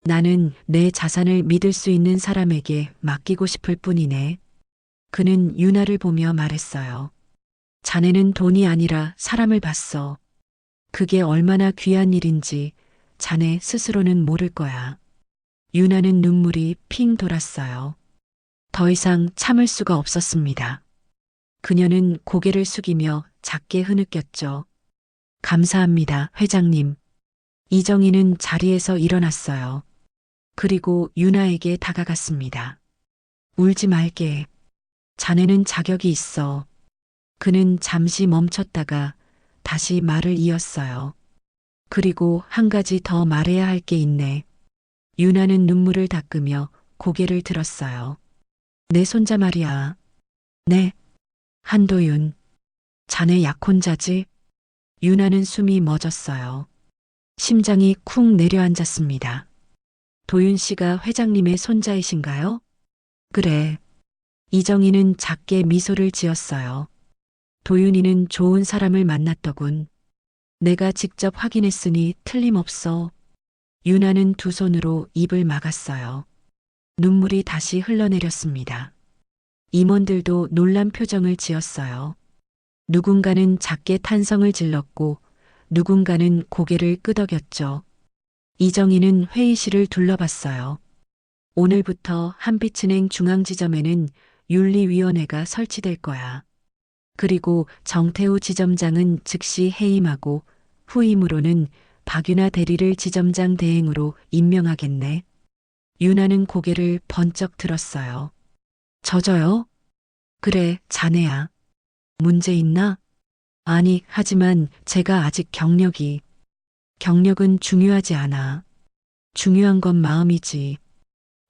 나는 내 자산을 믿을 수 있는 사람에게 맡기고 싶을 뿐이네. 그는 윤아를 보며 말했어요. 자네는 돈이 아니라 사람을 봤어. 그게 얼마나 귀한 일인지 자네 스스로는 모를 거야. 윤아는 눈물이 핑 돌았어요. 더 이상 참을 수가 없었습니다. 그녀는 고개를 숙이며 작게 흐느꼈죠. 감사합니다, 회장님. 이정희는 자리에서 일어났어요. 그리고 윤아에게 다가갔습니다. 울지 말게. 자네는 자격이 있어. 그는 잠시 멈췄다가 다시 말을 이었어요. 그리고 한 가지 더 말해야 할 게 있네. 윤아는 눈물을 닦으며 고개를 들었어요. 내 손자 말이야. 네. 한도윤. 자네 약혼자지? 윤아는 숨이 멎었어요. 심장이 쿵 내려앉았습니다. 도윤 씨가 회장님의 손자이신가요? 그래. 이정희는 작게 미소를 지었어요. 도윤이는 좋은 사람을 만났더군. 내가 직접 확인했으니 틀림없어. 유나는 두 손으로 입을 막았어요. 눈물이 다시 흘러내렸습니다. 임원들도 놀란 표정을 지었어요. 누군가는 작게 탄성을 질렀고 누군가는 고개를 끄덕였죠. 이정희는 회의실을 둘러봤어요. 오늘부터 한빛은행 중앙지점에는 윤리위원회가 설치될 거야. 그리고 정태우 지점장은 즉시 해임하고 후임으로는 박유나 대리를 지점장 대행으로 임명하겠네. 유나는 고개를 번쩍 들었어요. 저요? 그래, 자네야. 문제 있나? 아니, 하지만 제가 아직 경력은 중요하지 않아. 중요한 건 마음이지.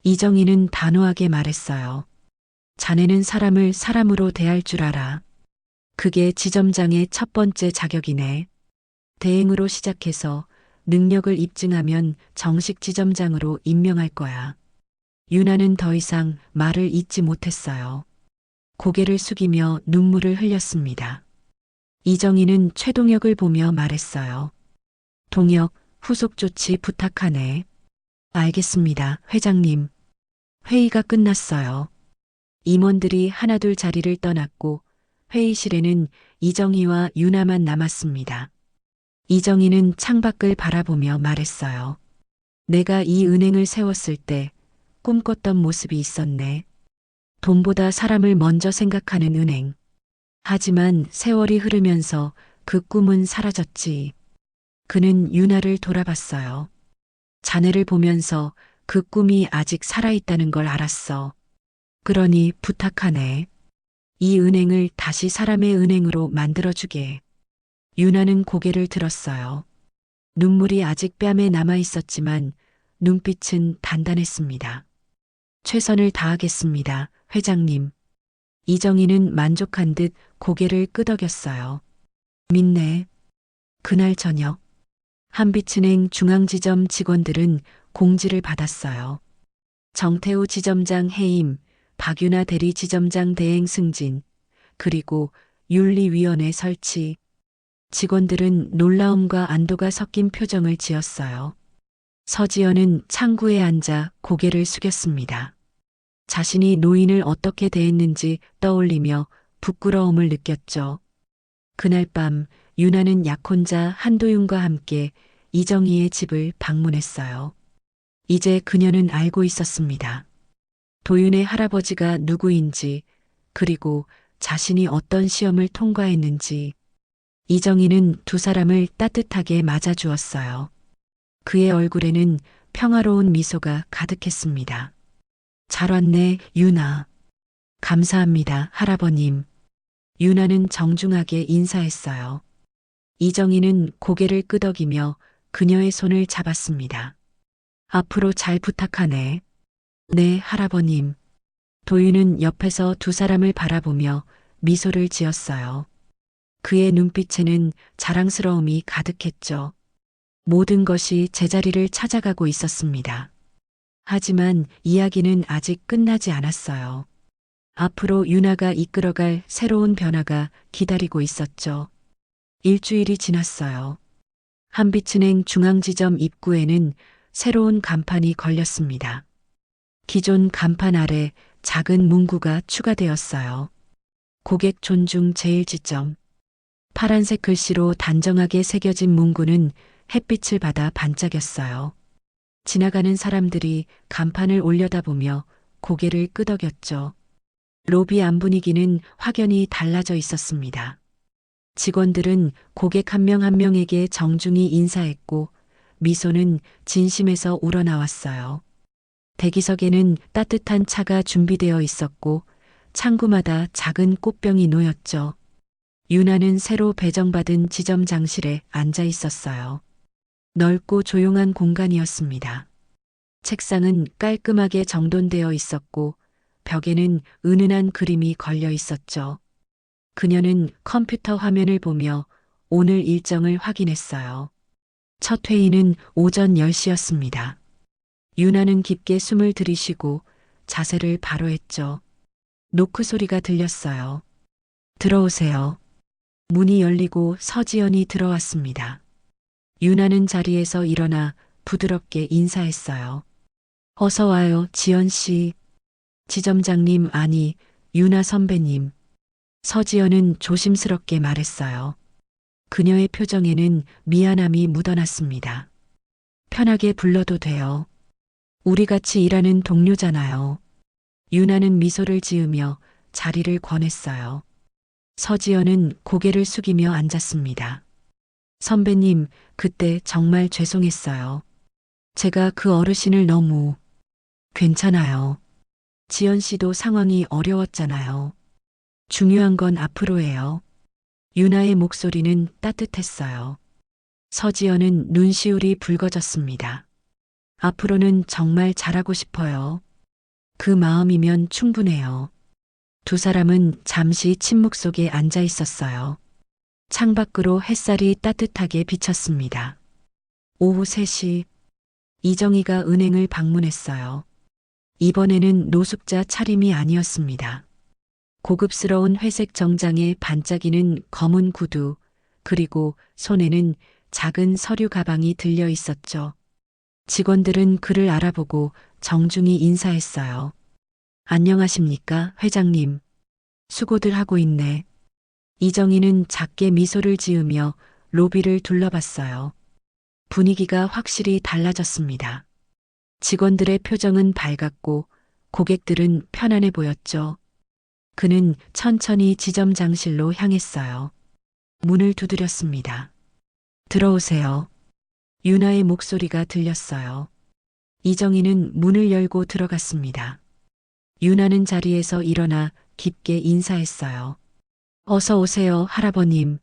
이정희는 단호하게 말했어요. 자네는 사람을 사람으로 대할 줄 알아. 그게 지점장의 첫 번째 자격이네. 대행으로 시작해서 능력을 입증하면 정식 지점장으로 임명할 거야. 유나는 더 이상 말을 잇지 못했어요. 고개를 숙이며 눈물을 흘렸습니다. 이정희는 최동혁을 보며 말했어요. 동혁, 후속 조치 부탁하네. 알겠습니다, 회장님. 회의가 끝났어요. 임원들이 하나둘 자리를 떠났고 회의실에는 이정희와 유나만 남았습니다. 이정희는 창밖을 바라보며 말했어요. 내가 이 은행을 세웠을 때 꿈꿨던 모습이 있었네. 돈보다 사람을 먼저 생각하는 은행. 하지만 세월이 흐르면서 그 꿈은 사라졌지. 그는 유나를 돌아봤어요. 자네를 보면서 그 꿈이 아직 살아있다는 걸 알았어. 그러니 부탁하네. 이 은행을 다시 사람의 은행으로 만들어주게. 유나는 고개를 들었어요. 눈물이 아직 뺨에 남아 있었지만 눈빛은 단단했습니다. 최선을 다하겠습니다, 회장님. 이정희는 만족한 듯 고개를 끄덕였어요. 믿네. 그날 저녁, 한빛은행 중앙지점 직원들은 공지를 받았어요. 정태우 지점장 해임, 박유나 대리 지점장 대행 승진, 그리고 윤리위원회 설치. 직원들은 놀라움과 안도가 섞인 표정을 지었어요. 서지연은 창구에 앉아 고개를 숙였습니다. 자신이 노인을 어떻게 대했는지 떠올리며 부끄러움을 느꼈죠. 그날 밤 유나는 약혼자 한도윤과 함께 이정희의 집을 방문했어요. 이제 그녀는 알고 있었습니다. 도윤의 할아버지가 누구인지, 그리고 자신이 어떤 시험을 통과했는지. 이정희는 두 사람을 따뜻하게 맞아주었어요. 그의 얼굴에는 평화로운 미소가 가득했습니다. 잘 왔네, 유나. 감사합니다, 할아버님. 유나는 정중하게 인사했어요. 이정희는 고개를 끄덕이며 그녀의 손을 잡았습니다. 앞으로 잘 부탁하네. 네, 할아버님. 도윤은 옆에서 두 사람을 바라보며 미소를 지었어요. 그의 눈빛에는 자랑스러움이 가득했죠. 모든 것이 제자리를 찾아가고 있었습니다. 하지만 이야기는 아직 끝나지 않았어요. 앞으로 유나가 이끌어갈 새로운 변화가 기다리고 있었죠. 일주일이 지났어요. 한빛은행 중앙지점 입구에는 새로운 간판이 걸렸습니다. 기존 간판 아래 작은 문구가 추가되었어요. 고객 존중 제1지점. 파란색 글씨로 단정하게 새겨진 문구는 햇빛을 받아 반짝였어요. 지나가는 사람들이 간판을 올려다보며 고개를 끄덕였죠. 로비 안 분위기는 확연히 달라져 있었습니다. 직원들은 고객 한 명 한 명에게 정중히 인사했고 미소는 진심에서 우러나왔어요. 대기석에는 따뜻한 차가 준비되어 있었고 창구마다 작은 꽃병이 놓였죠. 유나는 새로 배정받은 지점장실에 앉아 있었어요. 넓고 조용한 공간이었습니다. 책상은 깔끔하게 정돈되어 있었고 벽에는 은은한 그림이 걸려 있었죠. 그녀는 컴퓨터 화면을 보며 오늘 일정을 확인했어요. 첫 회의는 오전 10시였습니다. 유나는 깊게 숨을 들이쉬고 자세를 바로 했죠. 노크 소리가 들렸어요. 들어오세요. 문이 열리고 서지연이 들어왔습니다. 유나는 자리에서 일어나 부드럽게 인사했어요. 어서 와요, 지연 씨. 지점장님, 아니, 유나 선배님. 서지연은 조심스럽게 말했어요. 그녀의 표정에는 미안함이 묻어났습니다. 편하게 불러도 돼요. 우리 같이 일하는 동료잖아요. 유나는 미소를 지으며 자리를 권했어요. 서지연은 고개를 숙이며 앉았습니다. 선배님, 그때 정말 죄송했어요. 제가 그 어르신을 너무... 괜찮아요. 지연 씨도 상황이 어려웠잖아요. 중요한 건 앞으로예요. 유나의 목소리는 따뜻했어요. 서지연은 눈시울이 붉어졌습니다. 앞으로는 정말 잘하고 싶어요. 그 마음이면 충분해요. 두 사람은 잠시 침묵 속에 앉아 있었어요. 창밖으로 햇살이 따뜻하게 비쳤습니다. 오후 3시, 이정희가 은행을 방문했어요. 이번에는 노숙자 차림이 아니었습니다. 고급스러운 회색 정장에 반짝이는 검은 구두, 그리고 손에는 작은 서류 가방이 들려 있었죠. 직원들은 그를 알아보고 정중히 인사했어요. 안녕하십니까, 회장님. 수고들 하고 있네. 이정희는 작게 미소를 지으며 로비를 둘러봤어요. 분위기가 확실히 달라졌습니다. 직원들의 표정은 밝았고 고객들은 편안해 보였죠. 그는 천천히 지점장실로 향했어요. 문을 두드렸습니다. 들어오세요. 유나의 목소리가 들렸어요. 이정희는 문을 열고 들어갔습니다. 유나는 자리에서 일어나 깊게 인사했어요. 어서 오세요, 할아버님.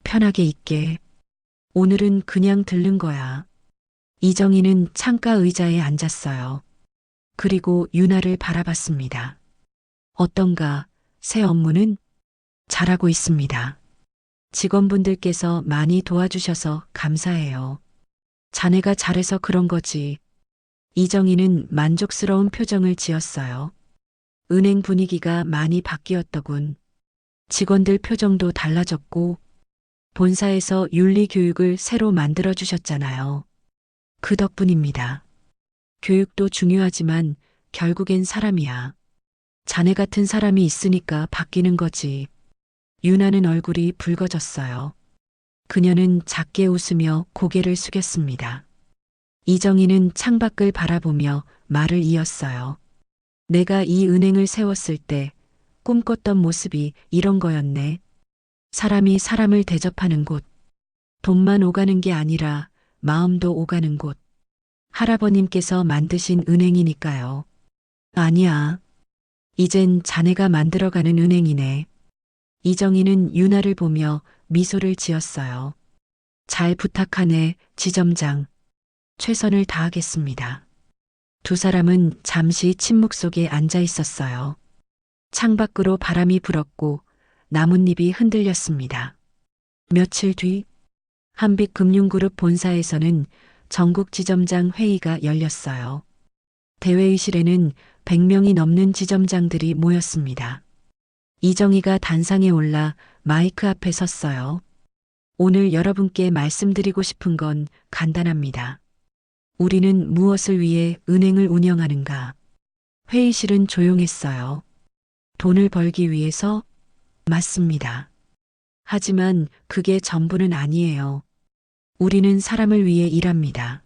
편하게 있게. 오늘은 그냥 들른 거야. 이정희는 창가 의자에 앉았어요. 그리고 유나를 바라봤습니다. 어떤가, 새 업무는? 잘하고 있습니다. 직원분들께서 많이 도와주셔서 감사해요. 자네가 잘해서 그런 거지. 이정희는 만족스러운 표정을 지었어요. 은행 분위기가 많이 바뀌었더군. 직원들 표정도 달라졌고, 본사에서 윤리 교육을 새로 만들어 주셨잖아요. 그 덕분입니다. 교육도 중요하지만 결국엔 사람이야. 자네 같은 사람이 있으니까 바뀌는 거지. 유나는 얼굴이 붉어졌어요. 그녀는 작게 웃으며 고개를 숙였습니다. 이정희는 창밖을 바라보며 말을 이었어요. 내가 이 은행을 세웠을 때 꿈꿨던 모습이 이런 거였네. 사람이 사람을 대접하는 곳. 돈만 오가는 게 아니라 마음도 오가는 곳. 할아버님께서 만드신 은행이니까요. 아니야. 이젠 자네가 만들어가는 은행이네. 이정희는 유나를 보며 미소를 지었어요. 잘 부탁하네, 지점장. 최선을 다하겠습니다. 두 사람은 잠시 침묵 속에 앉아 있었어요. 창밖으로 바람이 불었고 나뭇잎이 흔들렸습니다. 며칠 뒤 한빛금융그룹 본사에서는 전국 지점장 회의가 열렸어요. 대회의실에는 100명이 넘는 지점장들이 모였습니다. 이정희가 단상에 올라 마이크 앞에 섰어요. 오늘 여러분께 말씀드리고 싶은 건 간단합니다. 우리는 무엇을 위해 은행을 운영하는가? 회의실은 조용했어요. 돈을 벌기 위해서? 맞습니다. 하지만 그게 전부는 아니에요. 우리는 사람을 위해 일합니다.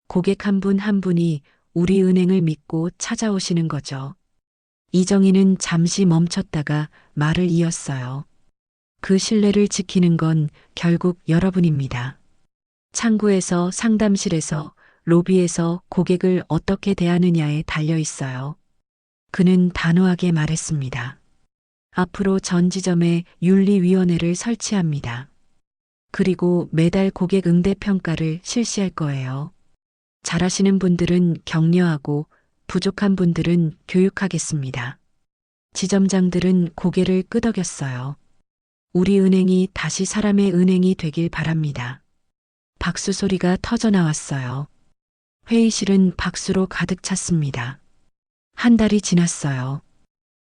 고객 한 분 한 분이 우리 은행을 믿고 찾아오시는 거죠. 이정희는 잠시 멈췄다가 말을 이었어요. 그 신뢰를 지키는 건 결국 여러분입니다. 창구에서 상담실에서 로비에서 고객을 어떻게 대하느냐에 달려 있어요. 그는 단호하게 말했습니다. 앞으로 전 지점에 윤리위원회를 설치합니다. 그리고 매달 고객 응대 평가를 실시할 거예요. 잘하시는 분들은 격려하고 부족한 분들은 교육하겠습니다. 지점장들은 고개를 끄덕였어요. 우리 은행이 다시 사람의 은행이 되길 바랍니다. 박수 소리가 터져 나왔어요. 회의실은 박수로 가득 찼습니다. 한 달이 지났어요.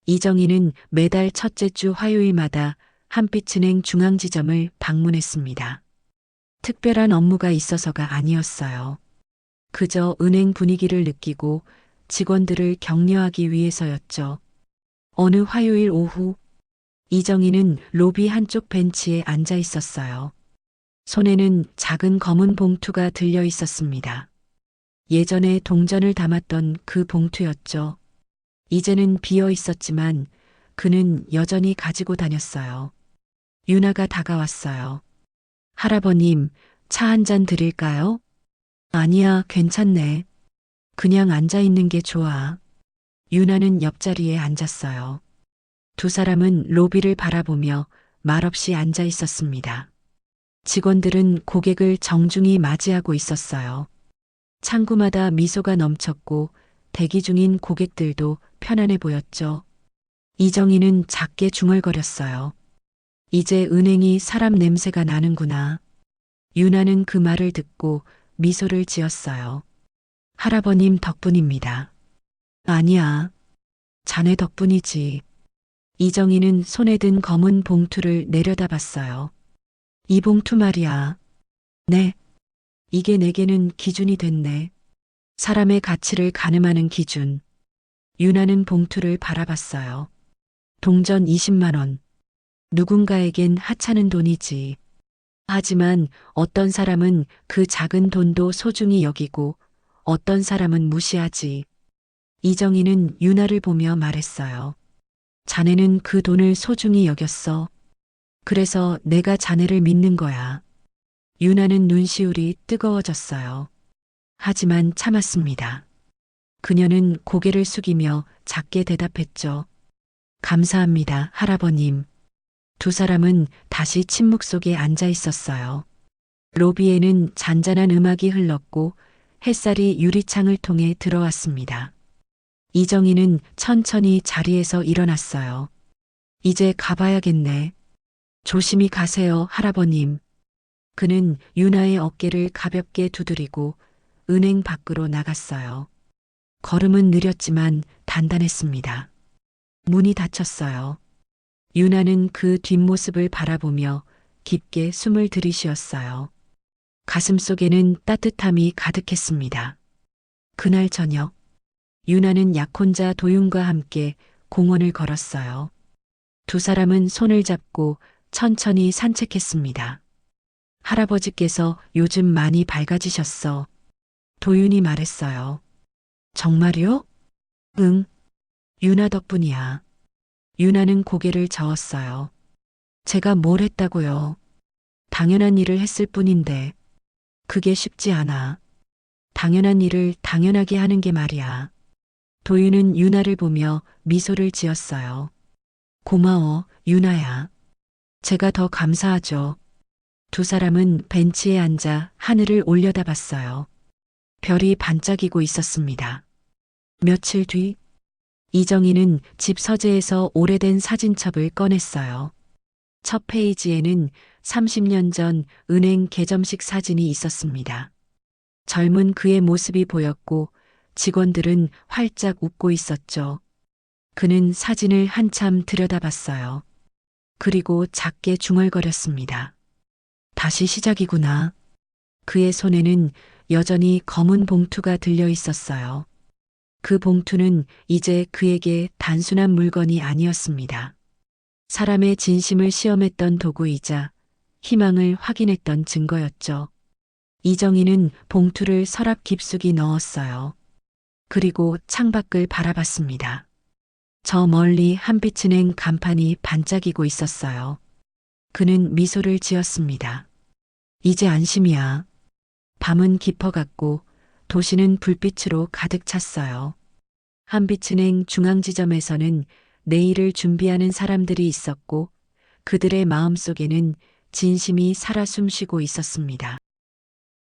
이정희는 매달 첫째 주 화요일마다 한빛은행 중앙지점을 방문했습니다. 특별한 업무가 있어서가 아니었어요. 그저 은행 분위기를 느끼고 직원들을 격려하기 위해서였죠. 어느 화요일 오후, 이정희는 로비 한쪽 벤치에 앉아 있었어요. 손에는 작은 검은 봉투가 들려 있었습니다. 예전에 동전을 담았던 그 봉투였죠. 이제는 비어 있었지만 그는 여전히 가지고 다녔어요. 유나가 다가왔어요. 할아버님, 차 한 잔 드릴까요? 아니야, 괜찮네. 그냥 앉아 있는 게 좋아. 유나는 옆자리에 앉았어요. 두 사람은 로비를 바라보며 말없이 앉아 있었습니다. 직원들은 고객을 정중히 맞이하고 있었어요. 창구마다 미소가 넘쳤고 대기 중인 고객들도 편안해 보였죠. 이정희는 작게 중얼거렸어요. 이제 은행이 사람 냄새가 나는구나. 유나는 그 말을 듣고 미소를 지었어요. 할아버님 덕분입니다. 아니야. 자네 덕분이지. 이정희는 손에 든 검은 봉투를 내려다봤어요. 이 봉투 말이야. 네. 이게 내게는 기준이 됐네. 사람의 가치를 가늠하는 기준. 유나는 봉투를 바라봤어요. 동전 20만 원. 누군가에겐 하찮은 돈이지. 하지만 어떤 사람은 그 작은 돈도 소중히 여기고 어떤 사람은 무시하지. 이정희는 유나를 보며 말했어요. 자네는 그 돈을 소중히 여겼어. 그래서 내가 자네를 믿는 거야. 유나는 눈시울이 뜨거워졌어요. 하지만 참았습니다. 그녀는 고개를 숙이며 작게 대답했죠. 감사합니다, 할아버님. 두 사람은 다시 침묵 속에 앉아 있었어요. 로비에는 잔잔한 음악이 흘렀고 햇살이 유리창을 통해 들어왔습니다. 이정희는 천천히 자리에서 일어났어요. 이제 가봐야겠네. 조심히 가세요, 할아버님. 그는 유나의 어깨를 가볍게 두드리고 은행 밖으로 나갔어요. 걸음은 느렸지만 단단했습니다. 문이 닫혔어요. 유나는 그 뒷모습을 바라보며 깊게 숨을 들이쉬었어요. 가슴속에는 따뜻함이 가득했습니다. 그날 저녁, 유나는 약혼자 도윤과 함께 공원을 걸었어요. 두 사람은 손을 잡고 천천히 산책했습니다. 할아버지께서 요즘 많이 밝아지셨어. 도윤이 말했어요. 정말요? 응. 유나 덕분이야. 유나는 고개를 저었어요. 제가 뭘 했다고요? 당연한 일을 했을 뿐인데 그게 쉽지 않아. 당연한 일을 당연하게 하는 게 말이야. 도윤은 유나를 보며 미소를 지었어요. 고마워, 유나야. 제가 더 감사하죠. 두 사람은 벤치에 앉아 하늘을 올려다봤어요. 별이 반짝이고 있었습니다. 며칠 뒤, 이정희는 집 서재에서 오래된 사진첩을 꺼냈어요. 첫 페이지에는 30년 전 은행 개점식 사진이 있었습니다. 젊은 그의 모습이 보였고 직원들은 활짝 웃고 있었죠. 그는 사진을 한참 들여다봤어요. 그리고 작게 중얼거렸습니다. 다시 시작이구나. 그의 손에는 여전히 검은 봉투가 들려 있었어요. 그 봉투는 이제 그에게 단순한 물건이 아니었습니다. 사람의 진심을 시험했던 도구이자 희망을 확인했던 증거였죠. 이정희는 봉투를 서랍 깊숙이 넣었어요. 그리고 창밖을 바라봤습니다. 저 멀리 한빛은행 간판이 반짝이고 있었어요. 그는 미소를 지었습니다. 이제 안심이야. 밤은 깊어갔고 도시는 불빛으로 가득 찼어요. 한빛은행 중앙지점에서는 내일을 준비하는 사람들이 있었고 그들의 마음속에는 진심이 살아 숨쉬고 있었습니다.